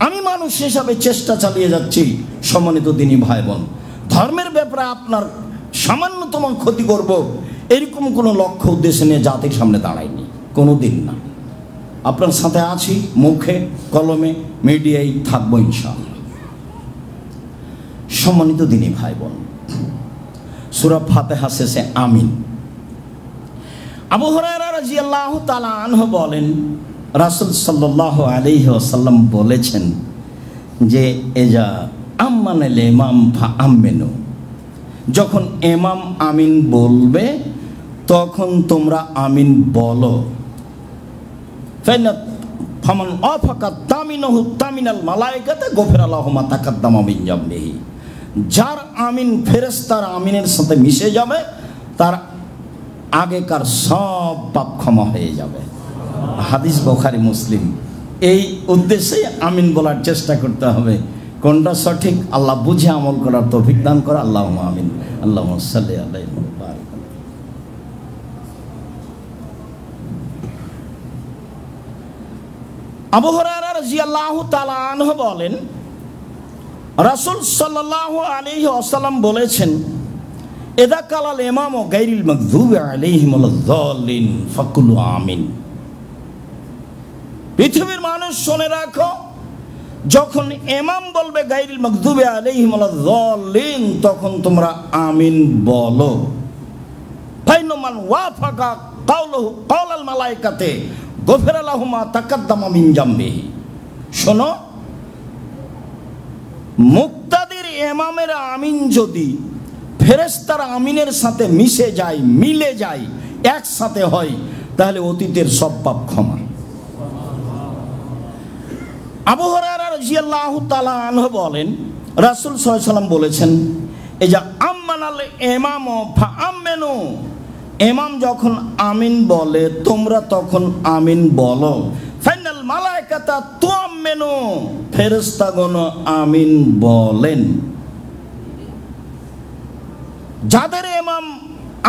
আমি মানুষ হিসাবে চেষ্টা চালিয়ে যাচ্ছি। সম্মানিত দিনী ভাই বোন, ধর্মের ব্যাপারে আপনার সামান্যতম ক্ষতি করব এরকম কোনো লক্ষ্য উদ্দেশ্য নিয়ে জাতির সামনে দাঁড়াইনি, কোনো দিন না। আপনার সাথে আছি, মুখে কলমে মিডিয়ায় থাকবো ইনশাআল্লাহ। সম্মানিত দিনী ভাই বোন, সূরা ফাতিহা শেষে আমিন। আবু হুরায়রা রাদিয়াল্লাহু তাআলা আনহু বলেন, রাসূল সাল্লাল্লাহু আলাইহি ওয়াসাল্লাম বলেছেন যে এজা আম্মানাল ইমাম ফা আমিনু, যখন ইমাম আমিন বলবে তখন তোমরা আমিন বলো। ফামান আফাকা তামিনহু তামিনাল মালায়েকাতে গফিরা লাহু মা তাকাদ্দামা মিন যামবিহি, যার আমিন ফেরেশতার আমিনের সাথে মিশে যাবে তার আগেকার সব পাপ ক্ষমা হয়ে যাবে। হাদিস বুখারী মুসলিম। এই উদ্দেশ্যে আমিন বলার চেষ্টা করতে হবে। কোনটা সঠিক আল্লাহ বুঝে আমল করার তৌফিক দান করে। আল্লাহুম্মা আমিন। আল্লাহুম্মা সাল্লি আলাইহি ওয়া বারিক। আবু হুরায়রা রাদিয়াল্লাহু তাআলা আনহু বলেন, রাসূল সাল্লাল্লাহু আলাইহি ওয়াসাল্লাম বলেছেন, ইযা কালাল ইমামু গায়রিল মাগযুবি আলাইহিম ওয়ালাদ-দাল্লিন ফাকুলু আমিন। পৃথিবীর মানুষ শুনে রাখো, যখন ইমাম বলবে গায়রিল মাগযুবি আলাইহিম ওয়ালাদ-দাল্লিন, তখন তোমরা আমিন বলো। ফাইন মান ওয়াফাকা কাওলুহু কাওলাল মালায়েকাতে গফিরা লাহু মা তাকাদ্দামা মিন যামবিহি। শোনো, মুক্তাদির ইমামের আমিন যদি ফেরেশতার আমিনের সাথে মিশে যায়, মিলে যায়, একসাথে হয়, তাহলে অতীতের সব পাপ ক্ষমা। আবু হুরায়রা রাদিয়াল্লাহু তাআলা আনহু বলেন, রাসূল সাল্লাল্লাহু আলাইহি ওয়াসাল্লাম বলেছেন, এই যে আম্মানাল ইমামু ফা আমিনু, ইমাম যখন আমিন বলে তোমরা তখন আমিন বলো। ফাইনাল মালায়েকাতা তুআমিনু, ফেরেশতাগণ আমিন বলেন। যাদের ইমাম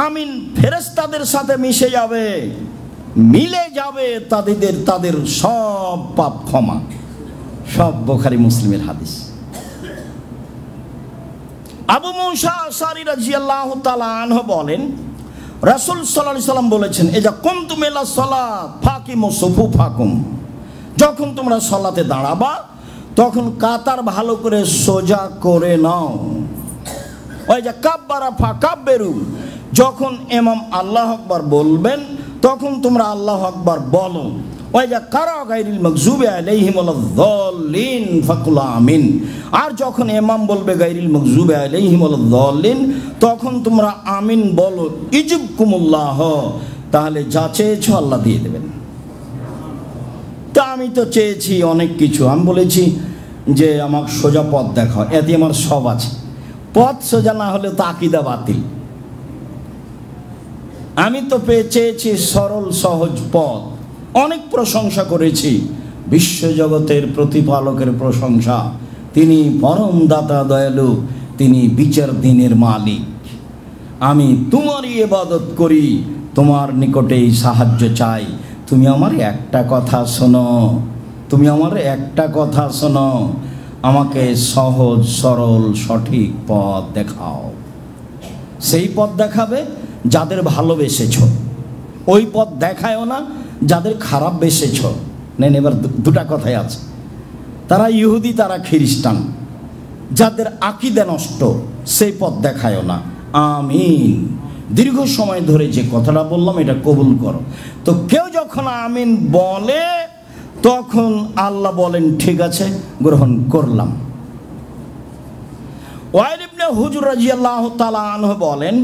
আমিন ফেরেশতাদের সাথে মিশে যাবে, মিলে যাবে, তাদের সব পাপ ক্ষমা। সব বুখারী মুসলিমের হাদিস। আবু মুসা আশআরী রাদিয়াল্লাহু তাআলা আনহু বলেন, রাসূল সাল্লাল্লাহু আলাইহি ওয়াসাল্লাম বলেছেন, ইযা কুনতুম ইলা সালাত ফাকিমু সুফুফাকুম, যখন তোমরা সালাতে দাঁড়াবা তখন কাতার ভালো করে সোজা করে নাও। ওই যে কাব্বারা ফাকাব্বিরু, যখন ইমাম আল্লাহু আকবার বলবেন তখন তোমরা আল্লাহু আকবার বলো। ওই যে কারা গায়রিল মাগযুবি আলাইহিম ওয়ালাদ-দাল্লিন ফাকুল আমিন, আর যখন ইমাম বলবে গায়রিল মাগযুবি আলাইহিম ওয়ালাদ-দাল্লিন, তখন তোমরা আমিন বলো। ইজুবকুমুল্লাহ, তাহলে যা চেয়েছো আল্লাহ দিয়ে দেবেন। তা আমি তো চেয়েছি অনেক কিছু, আমি বলেছি যে আমাকে সোজা পথ দেখাও, এতে আমার সব আছে। পথ সোজা না হলে তো আকীদা বাতিল। আমি তো চেয়েছি সরল সহজ পথ। অনেক প্রশংসা করেছি, বিশ্বজগতের প্রতিপালকের প্রশংসা। তিনি পরম দাতা দয়ালু, তিনি বিচার দিনের মালিক। আমি তোমারই ইবাদত করি, তোমার নিকটেই সাহায্য চাই। তুমি আমার একটা কথা শোনো, তুমি আমার একটা কথা শোনো, আমাকে সহজ সরল সঠিক পথ দেখাও। সেই পথ দেখাবে যাদের ভালোবেসেছ, ওই পথ দেখায়ও না যাদের খারাপ বেসেছ। নেন, এবার দুটা কথাই আছে। তারা ইহুদি, তারা খ্রিস্টান, যাদের আকীদা নষ্ট, সেই পথ দেখায়ও না। আমিন। দীর্ঘ সময় ধরে যে কথাটা বললাম এটা কবুল করো। তো কেউ যখন আমিন বলে তখন আল্লাহ বলেন ঠিক আছে, গ্রহণ করলাম। ওয়াইল ইবনে হুজর রাদিয়াল্লাহু তাআলা আনহু বলেন,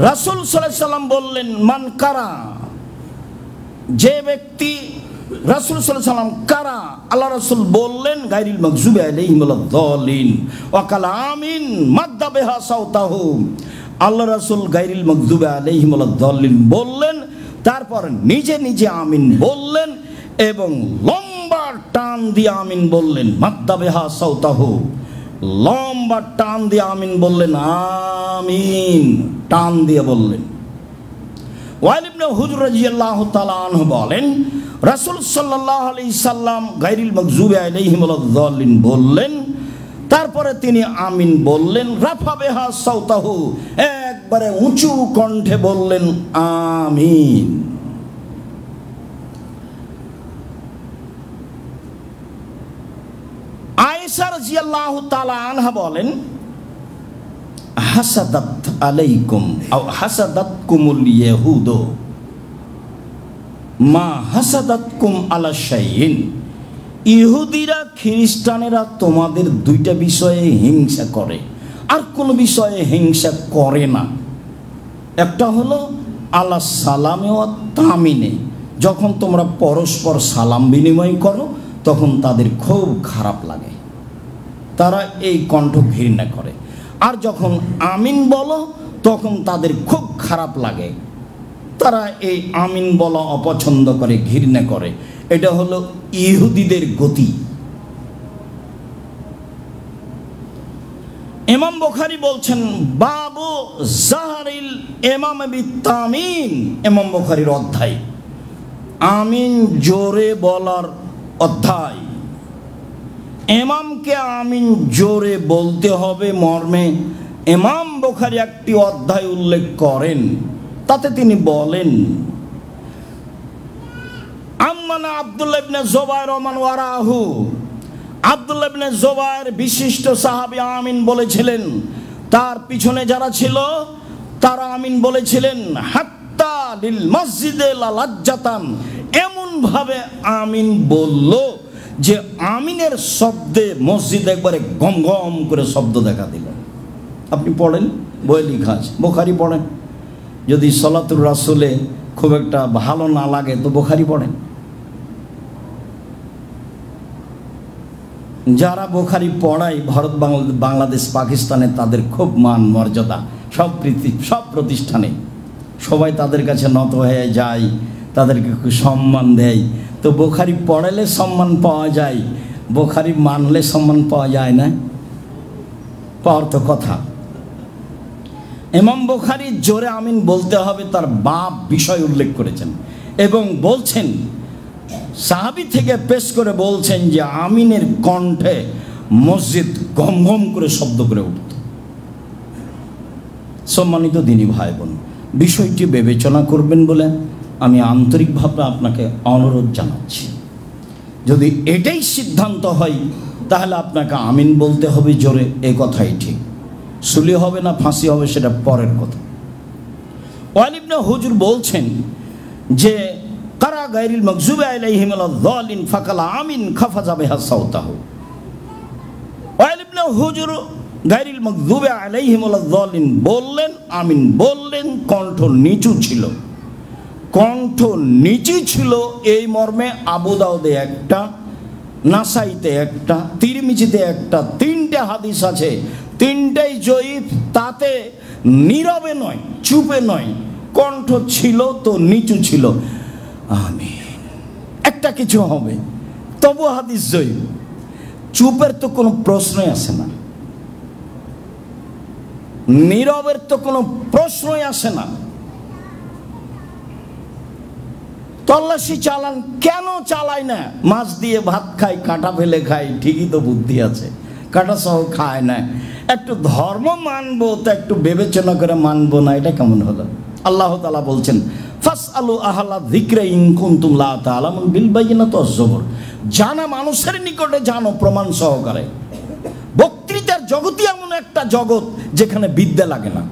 রাসূল সাল্লাল্লাহু আলাইহি সাল্লাম বললেন, মান কারা, যে ব্যক্তি, রাসূল সাল্লাল্লাহু আলাইহি সাল্লাম কারা, আল্লাহ রাসূল বললেন গায়রিল মাগযুবি আলাইহিম ওয়ালাদ-দাল্লিন ওয়া কালা আমিন মাদ্দা বিহা সাওতাহু। আল্লাহ রাসূল গায়রিল মাগযুবি আলাইহিম ওয়ালাদ-দাল্লিন বললেন, তারপর নিজে নিজে আমিন বললেন এবং লম্বা টান দিয়ে আমিন বললেন। মাদ্দা বিহা সাওতাহু, লম্বা টান দিয়ে আমিন বললেন, আমিন টান দিয়ে বললেন। ওয়াইল ইবনে হুজর রাদিয়াল্লাহু তাআলা আনহু বলেন, রাসূল সাল্লাল্লাহু আলাইহি সাল্লাম গায়রিল মাগযুবি আলাইহিম ওয়ালাদ-দাল্লিন বললেন, তারপরে তিনি আমিন বললেন। রাফা বিহা সাওতাহু, একবারে উঁচু কণ্ঠে বললেন আমিন। আয়েশা রাদিয়াল্লাহু তাআলা আনহা বলেন, হাসাদাত আলাইকুম আও হাসাদাতকুমুল ইয়াহুদ মা হাসাদাতকুম আলা শাইইন। ইহুদিরা খ্রিস্টানেরা তোমাদের দুইটা বিষয়ে হিংসা করে, আর কোনো বিষয়ে হিংসা করে না। একটা হলো আলা সালামে ও তামিনে, যখন তোমরা পরস্পর সালাম বিনিময় করো তখন তাদের খুব খারাপ লাগে, তারা এই কণ্ঠ ঘৃণা করে। আর যখন আমিন বলো তখন তাদের খুব খারাপ লাগে, তারা এই আমিন বলা অপছন্দ করে, ঘৃণা করে। এটা হলো ইহুদিদের গতি। ইমাম বুখারী বলছেন, বাবু জাহরিল ইমাম বিতামিন, ইমাম বুখারীর অধ্যায় আমিন জোরে বলার অধ্যায়। ইমামকে আমিন জোরে বলতে হবে মর্মে ইমাম বুখারী একটি অধ্যায় উল্লেখ করেন। তাতে তিনি বলেন, আম্মানা আব্দুল্লাহ ইবনে জুবায়ের ওমান ওয়ারাহু, আব্দুল্লাহ ইবনে জুবায়ের বিশিষ্ট সাহাবী আমিন বলেছিলেন, তার পিছনে যারা ছিল তারা আমিন বলেছিলেন। হাত্তা লিল মসজিদে লা লাজ্জাতান, এমন ভাবে আমিন বলল যে আমিনের শব্দে মসজিদ একবারে গম গম করে শব্দ দেখা দিল। আপনি পড়েন, বই লেখা আছে, বুখারী পড়েন। যদি সলাতুর রাসূলে খুব একটা ভালো না লাগে তো বুখারী পড়েন। যারা বুখারী পড়ায় ভারত, বাংলাদেশ, পাকিস্তানে তাদের খুব মান মর্যাদা, সব প্রতিষ্ঠানে সবাই তাদের কাছে নত হয়ে যায়, তাদেরকে খুব সম্মান দেয়। তো বুখারী পড়ালে সম্মান পাওয়া যায়, বুখারী মানলে সম্মান পাওয়া যায় না, পাওয়ার তো কথা। ইমাম বুখারী জোরে আমিন বলতে হবে তার বাপ বিষয় উল্লেখ করেছেন এবং বলছেন, সাহাবী থেকে পেশ করে বলছেন যে আমিনের কণ্ঠে মসজিদ গম গম করে শব্দ করে উঠত। সম্মানিত দিনী ভাই বোন, বিষয়টি বিবেচনা করবেন বলে আমি আন্তরিকভাবে আপনাকে অনুরোধ জানাচ্ছি। যদি এটাই সিদ্ধান্ত হয় তাহলে আপনাকে আমিন বলতে হবে জোরে, এই কথাই ঠিক। সুলি হবে না ফাঁসি হবে সেটা পরের কথা। ওয়াইল ইবনে হুজর বলছেন যে কারা গায়রিল মাগযুবি আলাইহিম ওয়ালাদ-দাল্লিন ফাকালা আমিন খাফাজা বিহা সাওতাহু। ওয়াইল ইবনে হুজর গায়রিল মাগযুবি আলাইহিম ওয়ালাদ-দাল্লিন বললেন, আমিন বললেন, কণ্ঠ নিচু ছিল। কণ্ঠ নিচু ছিল এই মর্মে আবু দাউদে একটা, নাসাইতে একটা, তিরমিজিতে একটা, তিনটে হাদিস আছে, তিনটাই জয়ীফ। তাতে নীরবে নয়, চুপে নয়, কণ্ঠ ছিল তো নিচু ছিল। আমিন একটা কিছু হবে, তবু হাদিস জয়ীফ। চুপের তো কোনো প্রশ্নই আসে না। নীরবের তো কোনো প্রশ্নই আসে না। তল্লাশি চালান, কেন চালায় না? মাছ দিয়ে ভাত খাই, কাঁটা ফেলে খাই, ঠিকই তো বুদ্ধি আছে, কাঁটা সহ খায় না। একটু ধর্ম মানবো তো একটু বিবেচনা করে মানবো না, এটা কেমন হলো? আল্লাহ তাআলা বলছেন ফাসআলু আহলা যিকরি ইন কুনতুম লা তা'লামুন বিল বায়িনাতি ওয়াজ জুবুর। জানা মানুষের নিকটে জানো প্রমাণ সহকারে। বক্তৃতার জগতই এমন একটা জগৎ যেখানে বিদ্যা লাগে না।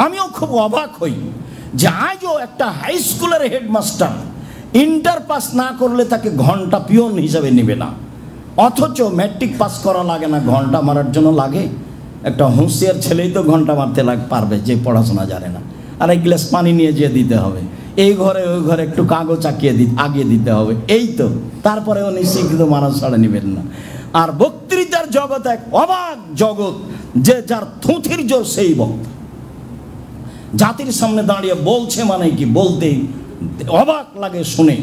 আমিও খুব অবাক হই যে আজও একটা হাই স্কুলের হেডমাস্টার ইন্টার পাস না করলে তাকে ঘন্টা পিয়ন হিসাবে নেবে না, অথচ ম্যাট্রিক পাস করা লাগে না, ঘন্টা মারার জন্য লাগে। একটা হুঁশিয়ার ছেলেই তো ঘন্টা মারতে পারবে যে পড়াশোনা জানে না। আর এক গ্লাস পানি নিয়ে যেয়ে দিতে হবে, এই ঘরে ওই ঘরে একটু কাগজ আগিয়ে দিতে হবে, এই তো। তারপরে উনি শিক্ষিত মানুষ ছাড়া নেবেন না। আর বক্তৃতার জগৎ এক অবাক জগৎ, যে যার থুথির জোর সেই বক্তা। জাতির সামনে দাঁড়িয়ে বলছে মানে কি, বলতেই অবাক লাগে শুনে,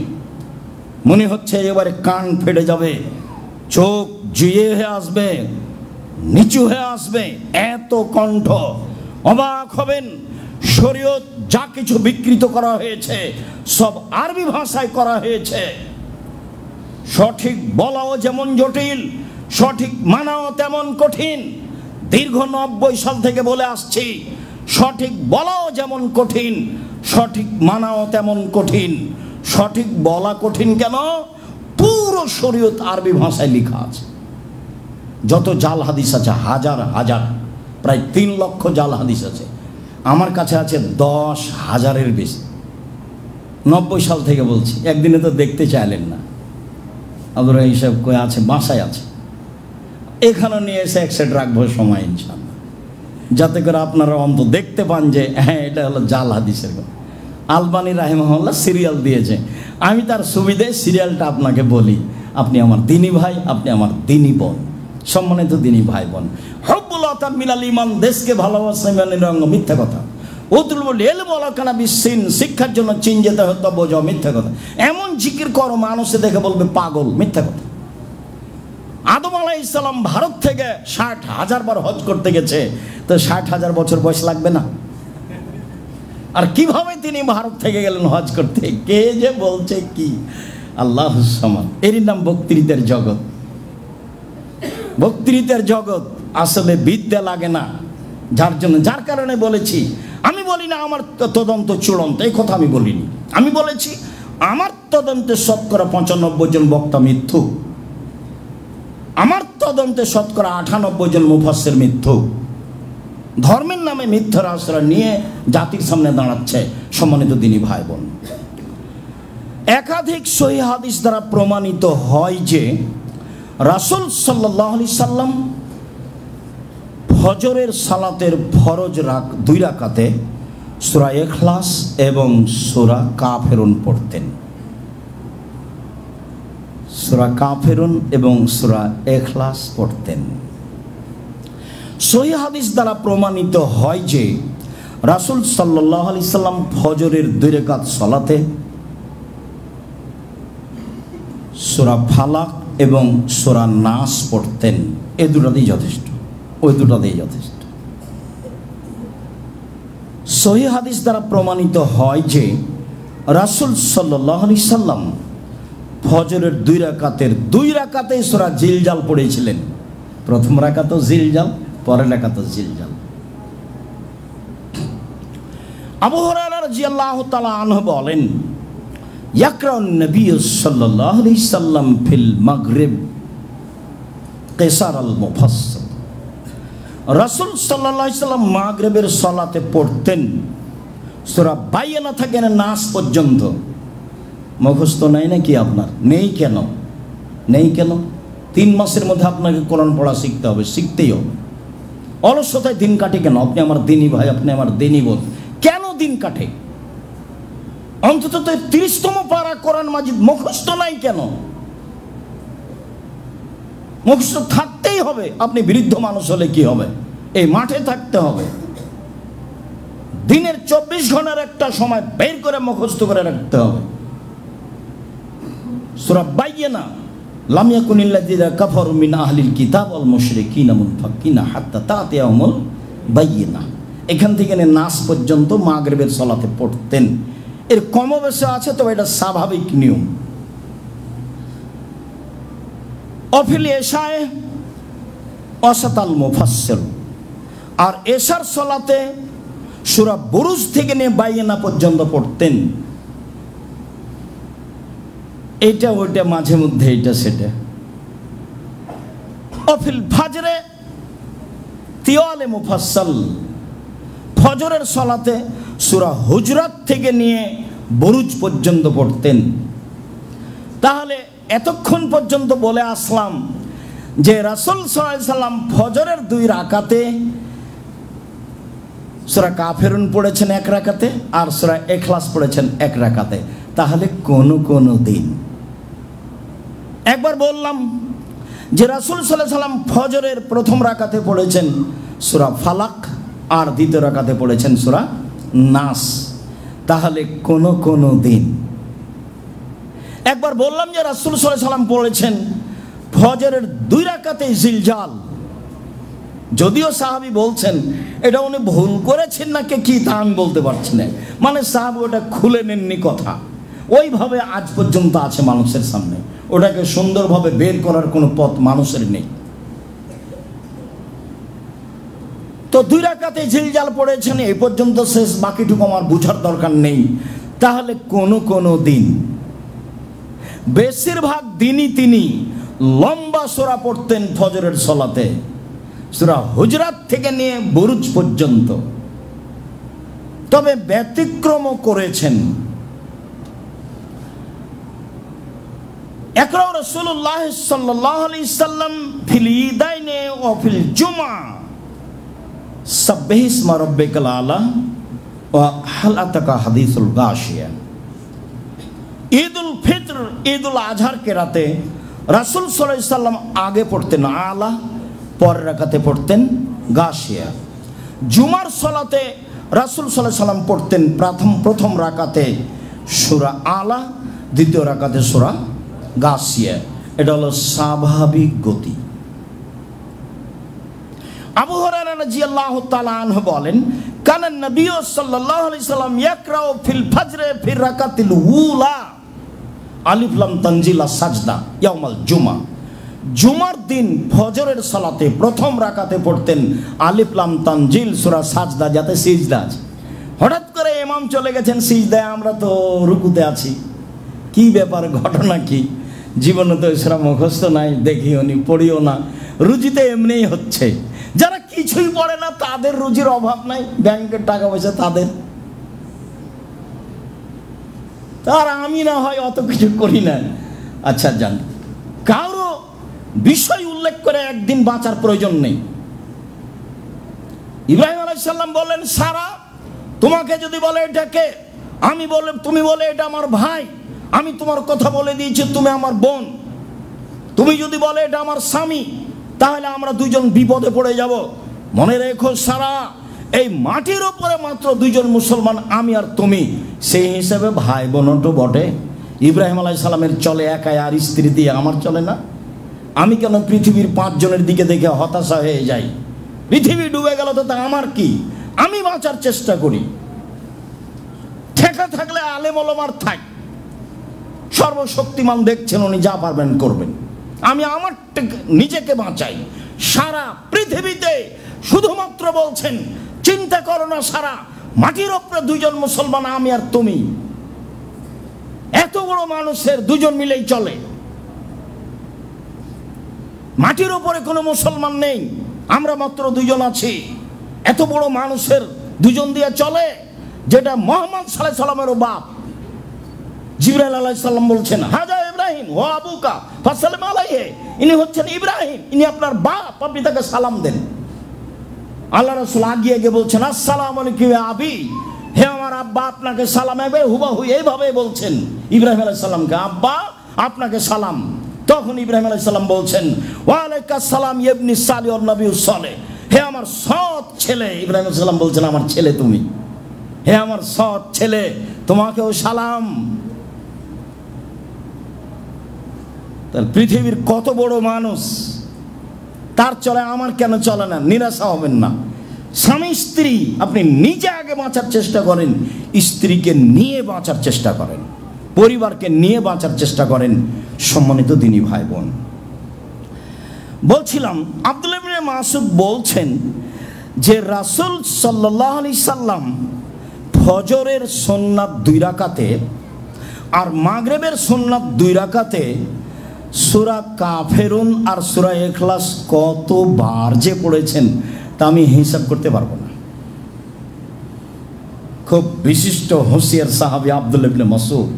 মনে হচ্ছে এবারে কান ফেটে যাবে, চোখ জুয়ে হয়ে আসবে, নিচু হয়ে আসবে, এত কণ্ঠ। অবাক হবেন, শরীয়ত যা কিছু বিকৃত করা হয়েছে সব আরবি ভাষায় করা হয়েছে। সঠিক বলাও যেমন জটিল, সঠিক মানাও তেমন কঠিন। দীর্ঘ 90 সাল থেকে বলে আসছি, সঠিক বলাও যেমন কঠিন, সঠিক মানাও তেমন কঠিন। সঠিক বলা কঠিন কেন? পুরো শরীয়ত আরবি ভাষায় লেখা আছে। যত জাল হাদিস আছে হাজার হাজার, প্রায় 3 লক্ষ জাল হাদিস আছে। আমার কাছে আছে 10,000-এর বেশি। 90 সাল থেকে বলছি, একদিনে তো দেখতে চাইলেন না। আপনারা হিসাব করে আছে, বাসায় আছে, এখানে নিয়ে এসে একসেট রাখবো সময় ইনশাআল্লাহ, যাতে করে আপনারা অন্তত দেখতে পান যে হ্যাঁ এটা হলো জাল হাদিসের কথা। আলবানী রাহিমাহুল্লাহ সিরিয়াল দিয়েছে, আমি তার সুবিধায় সিরিয়ালটা আপনাকে বলি। আপনি আমার দিনী ভাই, আপনি আমার দিনী বোন, সম্মানিত দিনী ভাই বোন। হুব্বুল ওয়াতান মিনাল ঈমান, দেশকে ভালোবাসা ইমানের অঙ্গ, মিথ্যা কথা। উতুলবুল ইলম ওয়ালা কানা বিসসিন, শিক্ষার জন্য চীন যেতে হতো বোঝাও, মিথ্যা কথা। এমন জিকির করো মানুষে দেখে বলবে পাগল, মিথ্যা কথা। আদম আলাইহিস সালাম ভারত থেকে 60,000 বার হজ করতে গেছে, তো 60,000 বছর বয়স লাগবে না? আর কিভাবে তিনি ভারত থেকে গেলেন হজ করতে? কে যে বলছে কি, আল্লাহুস সামাদ। এরই নাম বক্তৃতার জগৎ। বক্তৃতার জগৎ আসলে বিদ্যা লাগে না, যার কারণে বলেছি। আমি বলি না আমার তদন্ত চূড়ান্ত, এই কথা আমি বলিনি। আমি বলেছি আমার তদন্তে শতকরা 95 জন বক্তা মিথ্যু, আমার তদন্তে শতকরা 98 জন মুফাসসির মিথ্যু। ধর্মের নামে মিথ্যার আশ্রয় নিয়ে জাতির সামনে দাঁড়াচ্ছে। সম্মানিত দিনী ভাই বোন, একাধিক সহিহ হাদিস দ্বারা প্রমাণিত হয় যে রাসূল সাল্লাল্লাহু আলাইহি সাল্লাম ফজরের সালাতের ফরজ 2 রাকাতে সূরা ইখলাস এবং সূরা কাফিরুন পড়তেন। সূরা কাফিরুন এবং সূরা ইখলাস পড়তেন। সহিহ হাদিস দ্বারা প্রমাণিত হয় যে রাসূল সাল্লাল্লাহু আলাইহি সাল্লাম ফজরের 2 রাকাত সালাতে সূরা ফালাক এবং সূরা নাস পড়তেন। এই দুটোতেই যথেষ্ট, ওই দুটোতেই যথেষ্ট। সহিহ হাদিস দ্বারা প্রমাণিত হয় যে রাসূল সাল্লাল্লাহু আলাইহি সাল্লাম ফজরের 2 রাকাতের 2 রাকাতেই সূরা জিলজাল পড়েছিলেন। প্রথম রাকাতও জিলজাল, পরের রাকাতও জিলজাল। আবু হুরায়রা রাদিয়াল্লাহু তাআলা আনহু বলেন, ইয়াকরাউন নবী সাল্লাল্লাহু আলাইহি সাল্লাম ফিল মাগরিব কিসার আল মুফাসসাল। রাসূল সাল্লাল্লাহু আলাইহি সাল্লাম মাগরিবের সালাতে পড়তেন সূরা বাইয়ানা থেকে নাস পর্যন্ত। মুখস্থ নাই নাকি আপনার? নেই কেন? নেই কেন? 3 মাসের মধ্যে আপনাকে কোরআন পড়া শিখতে হবে, শিখতেই হবে। অলসতায় দিন কাটে কেন? আপনি আমার দিনী ভাই, আপনি আমার দিনী বোন, কেন দিন কাটে? অন্তত 30তম পারা কোরআন মাজিদ মুখস্থ নাই কেন? মুখস্থ থাকতেই হবে। আপনি বৃদ্ধ মানুষ হলে কি হবে? এই মাঠে থাকতে হবে। দিনের 24 ঘন্টার একটা সময় বের করে মুখস্থ করে রাখতে হবে। সূরা বাইয়ানা, লাম ইয়াকুনিল্লাযীনা কাফারু মিন আহলিল কিতাব ওয়াল মুশরিকিনা মুনফাক্কিনা হাত্তা তাতিয়াহুমুল বাইয়িনা, এখান থেকে নাস পর্যন্ত মাগরিবের সালাতে পড়তেন। এর কমবেশি আছে, তবে এটা স্বাভাবিক নিয়ম। অফিল এশায় অসাতাল মুফাসসিল, আর এশার সালাতে সূরা বুরুজ থেকে নিয়ে বাইয়িনা পর্যন্ত পড়তেন। এইটা ওইটা মাঝে মধ্যে এইটা সেটা। অফিল ফাজরে তিওয়ালে মুফাসসাল, ফজরের সালাতে সূরা হুজরাত থেকে নিয়ে বুরুজ পর্যন্ত পড়তেন। তাহলে এতক্ষণ পর্যন্ত বলে আসলাম যে রাসূল সাল্লাল্লাহু আলাইহি সাল্লাম ফজরের 2 রাকাতে সূরা কাফিরুন পড়েছেন 1 রাকাতে, আর সূরা ইখলাস পড়েছেন 1 রাকাতে। তাহলে কোন দিন একবার বললাম যে রাসূল সাল্লাল্লাহু আলাইহি সাল্লাম ফজরের প্রথম রাকাতে পড়েছেন সূরা ফালাক, আর দ্বিতীয় রাকাতে পড়েছেন সূরা নাস। তাহলে কোন দিন একবার বললাম যে রাসূল সাল্লাল্লাহু আলাইহি সাল্লাম পড়েছেন ফজরের 2 রাকাতে জিলজাল। যদিও সাহাবী বলছেন এটা উনি ভুল করেছেন নাকি কি তা আমি বলতে পারছি না, মানে সাহাবী ওটা খুলে নেননি কথা, ওইভাবে আজ পর্যন্ত আছে মানুষের সামনে। ওটাকে সুন্দরভাবে বের করার কোনো পথ মানুষের নেই। তো 2 রাকাতে জিলজাল পড়েছেন, এই পর্যন্ত শেষ, বাকিটুকু আমার বুঝার দরকার নেই। তাহলে কোন দিন, বেশিরভাগ দিনই তিনি লম্বা সূরা পড়তেন ফজরের সালাতে, সূরা হুজরাত থেকে নিয়ে বুরুজ পর্যন্ত। তবে ব্যতিক্রমও করেছেন। একরাও রাসূলুল্লাহ সাল্লাল্লাহু আলাইহি সাল্লাম ফিল ঈদাইনে ওয়া ফিল জুমআ সাব্বিহ ইসমা রাব্বিকাল আলা ওয়া হাল আতাকা হাদিসুল গাশিয়া। ঈদুল ফিতর, ঈদুল আজহার কেরাতে রাসূল সাল্লাল্লাহু আলাইহি সাল্লাম আগে পড়তেন আলা, পরের রাকাতে পড়তেন গাশিয়া। জুমার সালাতে রাসূল সাল্লাল্লাহু আলাইহি সাল্লাম পড়তেন প্রথম রাকাতে সূরা আলা, দ্বিতীয় রাকাতে সূরা গাশিয়া। এটা হলো স্বাভাবিক গতি। আবু হুরায়রা রাদিয়াল্লাহু তাআলা আনহু বলেন, কানা নবী সাল্লাল্লাহু আলাইহি সাল্লাম ইয়াকরাউ ফিল ফজরে ফি রাকাতিল উলা আলিফ লাম তানজিল সাজদা ইয়াউমাল জুমা। জুমার দিন ফজরের সালাতে প্রথম রাকাতে পড়তেন আলিফ লাম তানজিল সূরা সাজদা, যাতে সিজদা আছে। হঠাৎ করে ইমাম চলে গেছেন সিজদায়, আমরা তো রুকুতে আছি, কি ব্যাপার, ঘটনা কি? জীবনে তো সূরা মুখস্থ নাই, দেখিও নি, পড়িও না, রুজিতে এমনিই হচ্ছে। যারা কিছুই পড়ে না তাদের রুজির অভাব নাই, ব্যাংকের টাকা পয়সা তাদের, তার আমি না হয় অত কিছু করি না। আচ্ছা জান, কারো বিষয় উল্লেখ করে একদিন বাঁচার প্রয়োজন নেই। ইব্রাহিম আলাইহিস সালাম বলেন, সারা তোমাকে যদি বলে এটাকে, আমি বলে তুমি বলে এটা আমার ভাই, আমি তোমার কথা বলে দিয়েছি তুমি আমার বোন, তুমি যদি বলে এটা আমার স্বামী, তাহলে আমরা দুজন বিপদে পড়ে যাব। মনে রেখো সারা, এই মাটির ওপরে মাত্র 2 জন মুসলমান, আমি আর তুমি, সেই হিসেবে ভাই বোন তো বটে। ইব্রাহিম আলাইহিস সালামের চলে একাই, আর স্ত্রী দিয়ে আমার চলে না? আমি কেন পৃথিবীর 5 জনের দিকে দেখে হতাশা হয়ে যাই? পৃথিবী ডুবে গেল তো তা আমার কি? আমি বাঁচার চেষ্টা করি। ঠেকা থাকলে আলেম ওলামার থাক, সর্বশক্তিমান দেখছেন, উনি যা পারবেন করবেন। আমি আমার নিজেকে বাঁচাই। সারা পৃথিবীতে শুধুমাত্র বলছেন, চিন্তা করো না সারা, মাটির ওপরে 2 জন মুসলমান, আমি আর তুমি। এত বড় মানুষের 2 জন মিলেই চলে, মাটির ওপরে কোনো মুসলমান নেই, আমরা মাত্র 2 জন আছি। এত বড় মানুষের 2 জন দিয়ে চলে, যেটা মুহাম্মদ সাল্লাল্লাহু আলাইহি সাল্লামেরও বাপ। জিবরাইল আলাইহিস সালাম বলছেন, হাজা ইব্রাহিম ও আবুকা ফাসাল্লিম আলাইহি, ইনি হচ্ছেন ইব্রাহিম, ইনি আপনার বাপ, আপনি তাকে সালাম দেন। আল্লাহ রাসূল আগিয়ে গিয়ে বলছেন, আসসালামু আলাইকুম ইয়া আবি, হে আমার আব্বা আপনাকে সালাম। এবার হুবাহু এইভাবে বলছেন ইব্রাহিম আলাইহিস সালামকে, আব্বা আপনাকে সালাম। তখন ইব্রাহিম আলাইহিস সালাম বলছেন, ওয়া আলাইকাস সালাম ইবনি সালিহ ওয়ান নবিয়্যুস সালেহ, হে আমার সৎ ছেলে। ইব্রাহিম আলাইহিস সালাম বলছেন, আমার ছেলে তুমি, হে আমার সৎ ছেলে, তোমাকেও সালাম। তার পৃথিবীর কত বড় মানুষ, তার চলে, আমার কেন চলে না? নিরাশা হবেন না, স্বামী স্ত্রী, আপনি নিজে আগে বাঁচার চেষ্টা করেন, স্ত্রীকে নিয়ে বাঁচার চেষ্টা করেন, পরিবারকে নিয়ে বাঁচার চেষ্টা করেন। সম্মানিত দিনী ভাই বোন, বলছিলাম আব্দুল্লাহ ইবনে মাসউদ বলছেন যে রাসূল সাল্লাল্লাহু আলাইহি সাল্লাম ফজরের সুন্নাত 2 রাকাতে আর মাগরিবের সুন্নাত 2 রাকাতে সূরা কাফেরুন আর সূরা ইখলাস কতবার যে পড়েছেন তা আমি হিসাব করতে পারবো না। খুব বিশিষ্ট হুঁশিয়ার সাহাবী আব্দুল্লাহ ইবনে মাসউদ,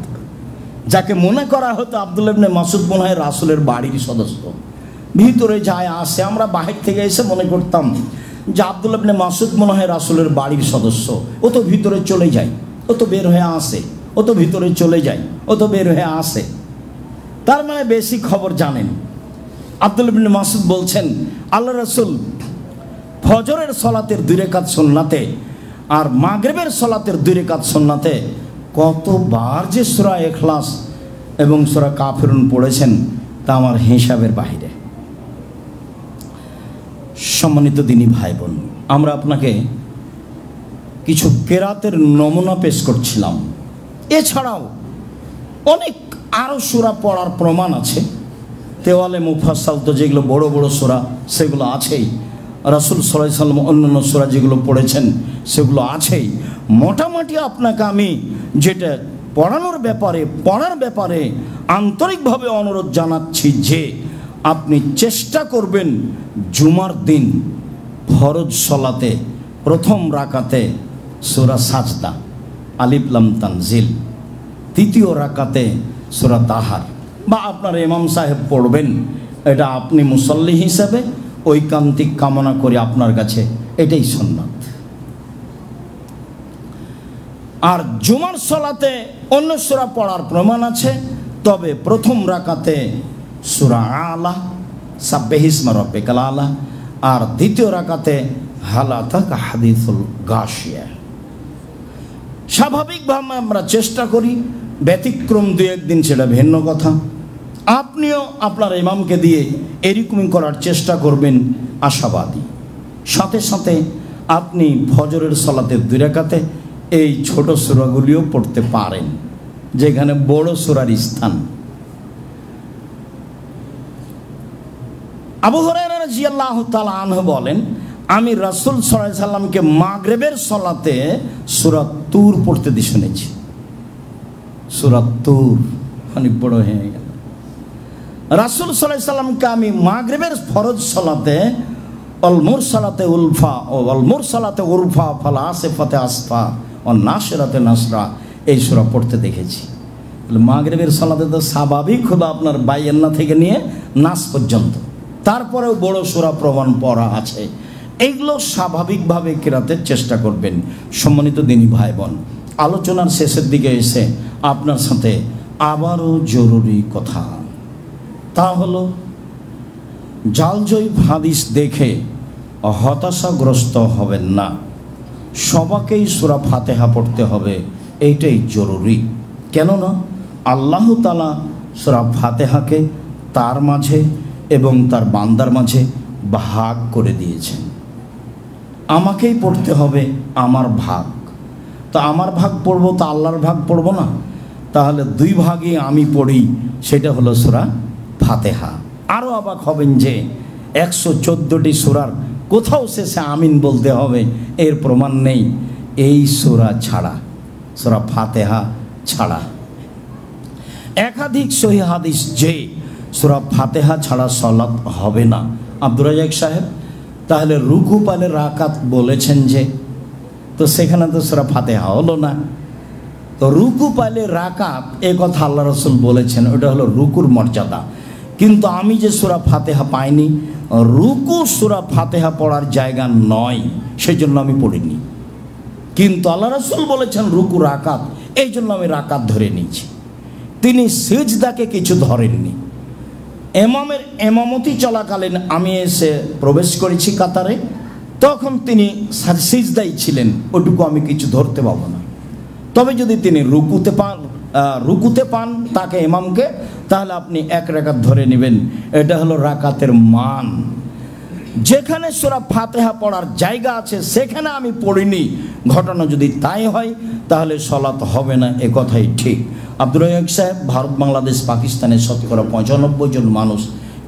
যাকে মনে করা হতো আব্দুল্লাহ ইবনে মাসউদ মনে হয় রাসূলের বাড়ির সদস্য। ভিতরে যায় আসে, আমরা বাহির থেকে এসে মনে করতাম যে আব্দুল্লাহ ইবনে মাসউদ মনে হয় রাসূলের বাড়ির সদস্য, ও তো ভিতরে চলে যায়, ও তো বের হয়ে আসে, ও তো ভিতরে চলে যায়, ও তো বের হয়ে আসে, তার মানে বেশি খবর জানেন। আব্দুল্লাহ ইবনে মাসউদ বলছেন আল্লাহ রাসূল ফজরের সলাতের 2 রাকাত সুন্নাতে আর মাগরিবের সলাতের 2 রাকাত সুন্নাতে কতবার যে সূরা ইখলাস এবং সূরা কাফিরুন পড়েছেন তা আমার হিসাবের বাইরে। সম্মানিত দিনী ভাই বোন, আমরা আপনাকে কিছু কেরাতের নমুনা পেশ করছিলাম। এছাড়াও অনেক আরও সূরা পড়ার প্রমাণ আছে। তেওয়ালে মুফাসসাল তো যেগুলো বড় বড় সূরা সেগুলো আছেই, রাসূল সাল্লাল্লাহু আলাইহি সাল্লাম অন্যান্য সূরা যেগুলো পড়েছেন সেগুলো আছেই। মোটামুটি আপনাকে আমি যেটা পড়ার ব্যাপারে আন্তরিকভাবে অনুরোধ জানাচ্ছি যে আপনি চেষ্টা করবেন জুমার দিন ফরজ সলাতে প্রথম রাকাতে সূরা সাজদা, আলিফ লাম তানজিল, দ্বিতীয় রাকাতে সূরা তাহার, বা আপনার ইমাম সাহেব পড়বেন, এটা আপনি মুসল্লি হিসেবে ঐকান্তিক কামনা করি আপনার কাছে, এটাই সুন্নাত। আর জুমার সলাতে অন্য সূরা পড়ার প্রমাণ আছে, তবে প্রথম রাকাতে সূরা আলা সাব্বিহিসমা রাব্বিকাল আলা আর দ্বিতীয় রাকাতে হাল আতাকা হাদিসুল গাশিয়া। স্বাভাবিকভাবে আমরা চেষ্টা করি, ব্যতিক্রম 2-1 দিন সেটা ভিন্ন কথা। আপনিও আপনার ইমামকে দিয়ে এরকমই করার চেষ্টা করবেন আশাবাদী। সাথে সাথে আপনি ফজরের সলাতের 2 রাকাতে এই ছোট সূরাগুলিও পড়তে পারেন, যেখানে বড় সূরার স্থান। আবু হুরায়রা রাদিয়াল্লাহু তাআলা আনহু বলেন, আমি রাসূল সাল্লাল্লাহু আলাইহি সাল্লামকে মাগরিবের সলাতে সূরা তুর পড়তে দিয়ে শুনেছি। সূরা তুর অনেক বড় হয়ে গেল। রাসূল সাল্লাল্লাহু আলাইহি সাল্লামকে আমি মাগরিবের ফরজ সলাতে অল মুরসালাতে উলফা ও অল মুরসালাতে উরফা ফালা আসিফাতে আসফা ও নাশরাতে নাশরা এই সূরা পড়তে দেখেছি। মাগরিবের সলাতে তো স্বাভাবিক হলো আপনার বাইয়ান্না থেকে নিয়ে নাস পর্যন্ত, তারপরেও বড় সূরা প্রমাণ পড়া আছে। এইগুলো স্বাভাবিকভাবে কেরাতের চেষ্টা করবেন। সম্মানিত দিনী ভাই বোন, আলোচনার শেষের দিকে এসে আপনার সাথে আবারও জরুরি কথা, তা হলো জালজয়ী হাদিস দেখে হতাশাগ্রস্ত হবেন না। সবাইকেই সূরা ফাতিহা পড়তে হবে, এইটাই জরুরি। কেননা আল্লাহ তাআলা সূরা ফাতিহাকে তার মাঝে এবং তার বান্দার মাঝে ভাগ করে দিয়েছেন। আমাকেই পড়তে হবে আমার ভাগ, তো আমার ভাগ পড়বো তো আল্লাহর ভাগ পড়বো না? তাহলে 2 ভাগই আমি পড়ি, সেটা হলো সূরা ফাতিহা। আরও অবাক হবেন যে 114টি সূরার কোথাও শেষে আমিন বলতে হবে এর প্রমাণ নেই, এই সূরা ছাড়া, সূরা ফাতিহা ছাড়া। একাধিক সহিহ হাদিস যে সূরা ফাতিহা ছাড়া সালাত হবে না। আব্দুর রাজ্জাক সাহেব, তাহলে রুকু পালে রাকাত বলেছেন যে, তো সেখানে তো সূরা ফাতিহা হলো না। তো রুকু পালে রাকাত এ কথা আল্লাহ রাসূল বলেছেন, ওটা হলো রুকুর মর্যাদা। কিন্তু আমি যে সূরা ফাতিহা পাইনি, রুকু সূরা ফাতিহা পড়ার জায়গা নয়, সেই জন্য আমি পড়িনি। কিন্তু আল্লাহ রাসূল বলেছেন রুকু রাকাত, এই জন্য আমি রাকাত ধরে নিয়েছি। তিনি সিজদাকে কিছু ধরেননি। ইমামের ইমামতি চলাকালীন আমি এসে প্রবেশ করেছি কাতারে, তখন তিনি সিজদাই ছিলেন, ওটুকু আমি কিছু ধরতে পাবো না। তবে যদি তিনি রুকুতে পান তাকে ইমামকে, তাহলে আপনি 1 রাকাত ধরে নেবেন। এটা হলো রাকাতের মান। যেখানে সূরা ফাতিহা পড়ার জায়গা আছে সেখানে আমি পড়িনি, ঘটনা যদি তাই হয় তাহলে সালাত হবে না, এ কথাই ঠিক। আব্দুর রাজ্জাক সাহেব, ভারত বাংলাদেশ পাকিস্তানের শতকরা 95 জন মানুষ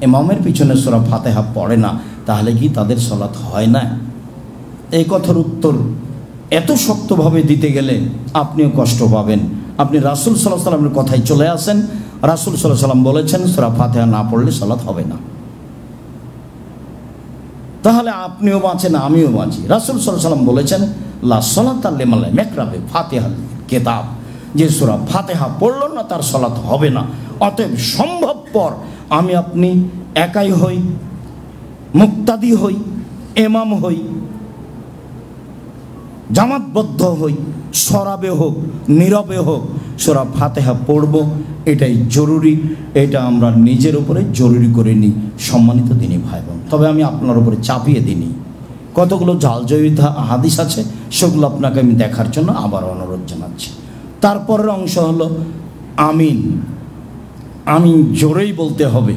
ইমামের পিছনে সূরা ফাতিহা পড়ে না, তাহলে কি তাদের সালাত হয় না? এই কথার উত্তর এত শক্তভাবে দিতে গেলে আপনিও কষ্ট পাবেন। আপনি রাসূল সাল্লাল্লাহু আলাইহি ওয়াসাল্লামের কথায় চলে আসেন। রাসূল সাল্লাল্লাহু আলাইহি ওয়াসাল্লাম বলেছেন সূরা ফাতিহা না পড়লে সালাত হবে না, তাহলে আপনিও বাঁচেন আমিও বাঁচি। রাসূল সাল্লাল্লাহু আলাইহি ওয়াসাল্লাম বলেছেন লা সালাতা লিমান লাম ইয়াকরা বিফাতিহাল কিতাব, যে সূরা ফাতিহা পড়লো না তার সালাত হবে না। অতএব সম্ভবপর আমি আপনি একাই হই, মুক্তাদি হই, ইমাম হই, জামাতবদ্ধ হই, সরাবে হোক নীরবে হোক সূরা ফাতিহা পড়ব, এটাই জরুরি। এটা আমরা নিজের উপরে জরুরি করে নিই সম্মানিত দিনী ভাই বোন। তবে আমি আপনার উপরে চাপিয়ে দিইনি, কতগুলো জালজয়িত হাদিস আছে, সেগুলো আপনাকে আমি দেখার জন্য আবার অনুরোধ জানাচ্ছি। তারপরের অংশ হলো আমিন। আমিন জোরেই বলতে হবে,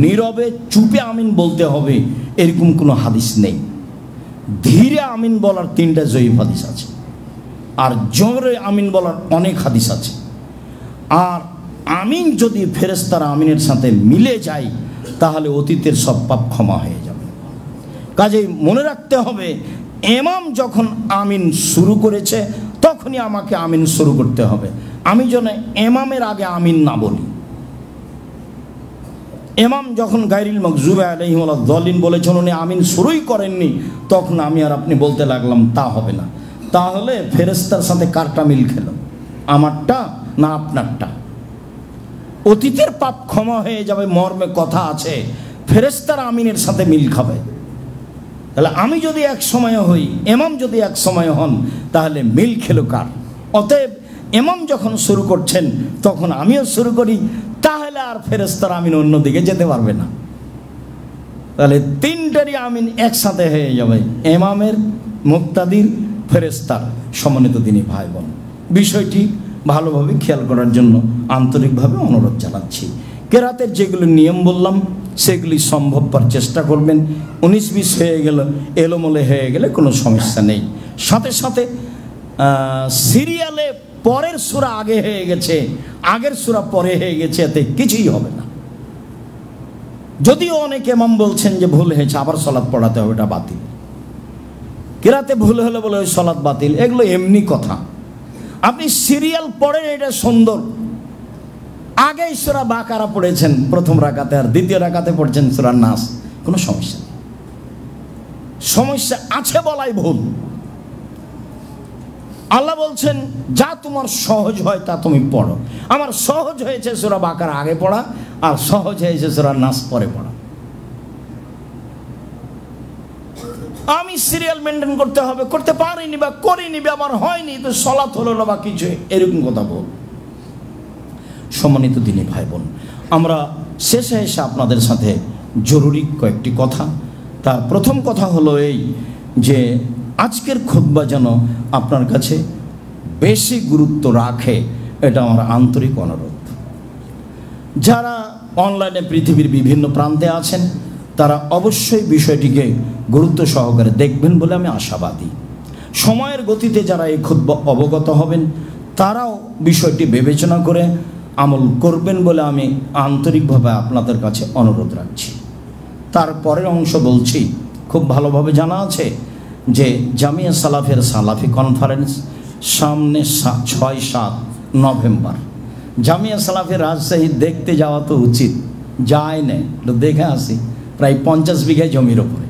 নীরবে চুপে আমিন বলতে হবে, এরকম কোনো হাদিস নেই। ধীরে আমিন বলার 3টা জয়ীফ হাদিস আছে, আর জোরে আমিন বলার অনেক হাদিস আছে। আর আমিন যদি ফেরেশতার আমিনের সাথে মিলে যায় তাহলে অতীতের সব পাপ ক্ষমা হয়ে যাবে। কাজেই মনে রাখতে হবে, ইমাম যখন আমিন শুরু করেছে তখনই আমাকে আমিন শুরু করতে হবে। আমি যেন ইমামের আগে আমিন না বলি। ইমাম যখন গায়রিল মাগযুবি আলাইহিম ওয়ালাদ-দাল্লিন বলেছেন, উনি আমিন শুরুই করেননি, তখন আমি আর আপনি বলতে লাগলাম, তা হবে না। তাহলে ফেরেশতার সাথে কারটা মিল খেল, আমারটা না আপনারটা? অতীতের পাপ ক্ষমা হয়ে যাবে মর্মে কথা আছে, ফেরেশতার আমিনের সাথে মিল খাবে। তাহলে আমি যদি এক সময় হই, ইমাম যদি এক সময় হন, তাহলে মিল খেলো কার? অতএব ইমাম যখন শুরু করছেন তখন আমিও শুরু করি, তাহলে আর ফেরেশতার আমিন অন্যদিকে যেতে পারবে না। তাহলে 3টারই আমিন একসাথে হয়ে যাবে, ইমামের, মুক্তাদির, ফেরেশতার। সম্মানিত দিনী ভাই বোন, বিষয়টি ভালোভাবে খেয়াল করার জন্য আন্তরিকভাবে অনুরোধ জানাচ্ছি। কেরাতের যেগুলো নিয়ম বললাম সেগুলি সম্ভবপর চেষ্টা করবেন। 19-20 হয়ে গেল, এলোমেলো হয়ে গেলে কোনো সমস্যা নেই। সাথে সাথে সিরিয়ালে পরের সূরা আগে হয়ে গেছে, আগের সূরা পরে হয়ে গেছে, এতে কিছুই হবে না। যদিও অনেক ইমাম বলছেন যে ভুল হয়েছে, আবার সালাত পড়াতে হবে, এটা বাতিল। কেরাতে ভুল হলে বলে ওই সালাত বাতিল, এগুলো এমনি কথা। আপনি সিরিয়াল পড়েন, এটা সুন্দর। আগে সূরা বাকারা পড়েছেন প্রথম রাকাতে, আর দ্বিতীয় রাকাতে পড়ছেন সূরা নাস, কোনো সমস্যা নেই। সমস্যা আছে বলাই ভুল। আল্লাহ বলছেন যা তোমার সহজ হয় তা তুমি পড়ো। আমার সহজ হয়েছে সূরা বাকারা আগে পড়া, আর সহজ হয়েছে সূরা নাস পরে পড়া। আমি সিরিয়াল মেনটেন করতে হবে, করতে পারিনি বা করিনি বা আমার হয়নি, তো সালাত হলো না বা কিছু, এরকম কথা বল। সম্মানিত দিনী ভাই বোন, আমরা শেষে এসে আপনাদের সাথে জরুরি কয়েকটি কথা। তার প্রথম কথা হলো এই যে আজকের খুতবা যেন আপনার কাছে বেশি গুরুত্ব রাখে, এটা আমার আন্তরিক অনুরোধ। যারা অনলাইনে পৃথিবীর বিভিন্ন প্রান্তে আছেন তারা অবশ্যই বিষয়টিকে গুরুত্ব সহকারে দেখবেন বলে আমি আশাবাদী। সময়ের গতিতে যারা এই খুতবা অবগত হবেন তারাও বিষয়টি বিবেচনা করে আমল করবেন বলে আমি আন্তরিকভাবে আপনাদের কাছে অনুরোধ রাখছি। তারপরের অংশ বলছি, খুব ভালোভাবে জানা আছে যে জামিয়া সালাফের সালাফি কনফারেন্স সামনে 6-7 নভেম্বর। জামিয়া সালাফের রাজশাহী দেখতে যাওয়া তো উচিত, যায় না, দেখে আসি। প্রায় 50 বিঘা জমির ওপরে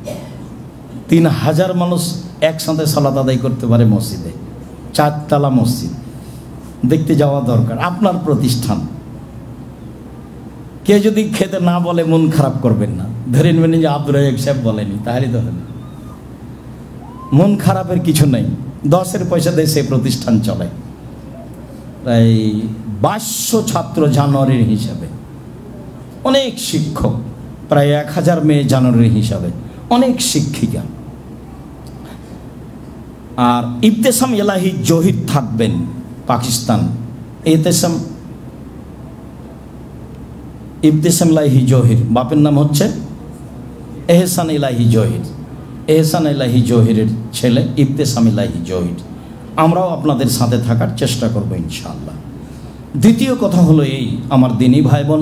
3000 মানুষ একসাথে সালাত আদায় করতে পারে মসজিদে, 4 তলা মসজিদ। দেখতে যাওয়া দরকার, আপনার প্রতিষ্ঠান। কে যদি খেতে না বলে মন খারাপ করবেন না, ধরে নেবেন যে আব্দুর রাজ্জাক সাহেব বলেনি, তাহলে তো হলো। মন খারাপের কিছু নেই, 10-এর পয়সা দিয়ে সে প্রতিষ্ঠান চলে। প্রায় 2200 ছাত্র জানুয়ারির হিসাবে, অনেক শিক্ষক, প্রায় 1000 মেয়ে জানুয়ারির হিসাবে, অনেক শিক্ষিকা। আর ইবতেসাম এলাহি জহির থাকবেন পাকিস্তান। ইবতেসাম এলাহি জহির, বাপের নাম হচ্ছে এহসান ইলাহি জহির, এহসান ইলাহি জহিরের ছেলে ইবতেসাম ইলাহি জহির। আমরাও আপনাদের সাথে থাকার চেষ্টা করব ইনশাআল্লাহ। দ্বিতীয় কথা হলো এই, আমার দিনী ভাই বোন,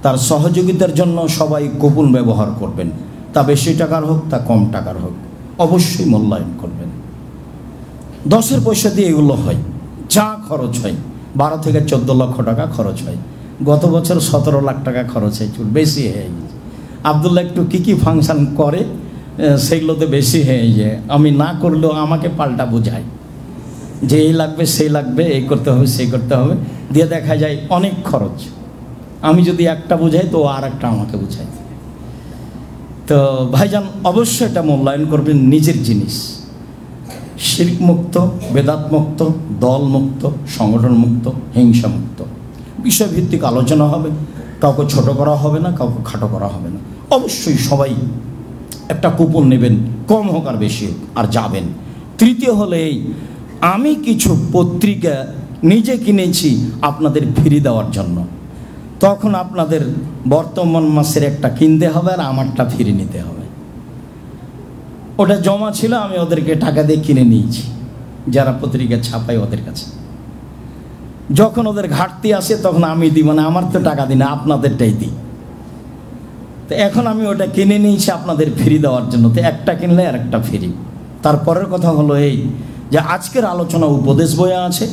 তার সহযোগিতার জন্য সবাই কুপন ব্যবহার করবেন, তা বেশি টাকার হোক তা কম টাকার হোক, অবশ্যই মূল্যায়ন করবেন। 10-এর পয়সা দিয়ে এগুলো হয়, যা খরচ হয় 12 থেকে 14 লক্ষ টাকা খরচ হয়। গত বছর 17 লাখ টাকা খরচ হয়েছে, বেশি হয়ে গেছে। আবদুল্লাহ একটু কী ফাংশন করে সেগুলোতে বেশি হয়ে যায়। আমি না করলেও আমাকে পাল্টা বোঝায় যে এই লাগবে সেই লাগবে, এই করতে হবে সেই করতে হবে, দিয়ে দেখা যায় অনেক খরচ। আমি যদি একটা বোঝাই তো আর একটা আমাকে বোঝাই। তো ভাইজান অবশ্যই এটা মূল্যায়ন করবেন, নিজের জিনিস। শিরক মুক্ত, বেদাত মুক্ত, দল মুক্ত, সংগঠন মুক্ত, হিংসা মুক্ত, বিষয়ভিত্তিক আলোচনা হবে। কাউকে ছোট করা হবে না, কাউকে খাটো করা হবে না। অবশ্যই সবাই একটা কুপন নেবেন, কম হোক আর বেশি হোক, আর যাবেন। তৃতীয় হলো এই, আমি কিছু পত্রিকা নিজে কিনেছি আপনাদের ফ্রি দেওয়ার জন্য। তখন আপনাদের বর্তমান মাসের একটা কিনতে হবে আর আমারটা ফ্রি নিতে হবে। ওটা জমা ছিল, আমি ওদেরকে টাকা দিয়ে কিনে নিয়েছি, যারা পত্রিকা ছাপায় ওদের কাছে। যখন ওদের ঘাটতি আসে তখন আমি দিই, মানে আমার তো টাকা দিই না, আপনাদেরটাই দিই। তো এখন আমি ওটা কিনে নিয়েছি আপনাদের ফ্রি দেওয়ার জন্য। তো একটা কিনলে আর একটা ফ্রি। তারপরের কথা হলো এই যে আজকের আলোচনা উপদেশ বইয়া আছে,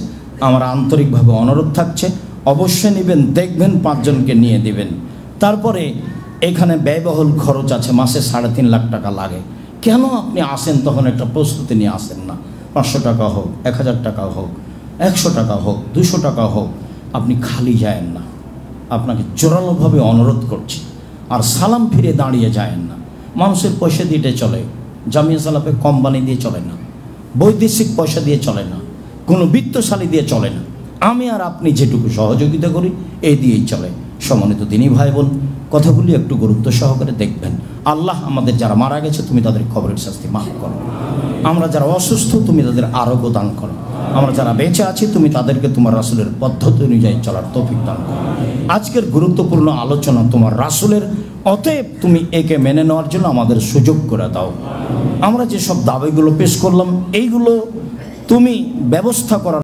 আমার আন্তরিকভাবে অনুরোধ থাকছে অবশ্যই নেবেন, দেখবেন 5 জনকে নিয়ে দিবেন। তারপরে এখানে ব্যয়বহুল খরচ আছে, মাসে 3.5 লাখ টাকা লাগে। কেন আপনি আসেন তখন একটা প্রস্তুতি নিয়ে আসেন না? 500 টাকা হোক, 1000 টাকা হোক, 100 টাকা হোক, 200 টাকা হোক, আপনি খালি যায়েন না। আপনাকে জোরালোভাবে অনুরোধ করছি। আর সালাম ফিরে দাঁড়িয়ে যায়েন না। মানুষের পয়সা দিয়ে চলে, জামিয়া সালাফে কোম্পানি দিয়ে চলে না, বৈদেশিক পয়সা দিয়ে চলে না, কোনো বিত্তশালী দিয়ে চলে না। আমি আর আপনি যেটুকু সহযোগিতা করি এই দিয়েই চলে। সম্মানিত দিনী ভাই বোন, কথাগুলি একটু গুরুত্ব সহকারে দেখবেন। আল্লাহ আমাদের যারা মারা গেছে তুমি তাদের কবরের শাস্তি মাফ করো। আমরা যারা অসুস্থ তুমি তাদের আরোগ্য দান করো। আমরা যারা বেঁচে আছি তুমি তাদেরকে তোমার রাসূলের পদ্ধতি অনুযায়ী চলার তৌফিক দান করো। আজকের গুরুত্বপূর্ণ আলোচনা তোমার রাসূলের, অতএব তুমি একে মেনে নেওয়ার জন্য আমাদের সুযোগ করে দাও। আমরা যেসব দাবিগুলো পেশ করলাম এইগুলো তুমি ব্যবস্থা করার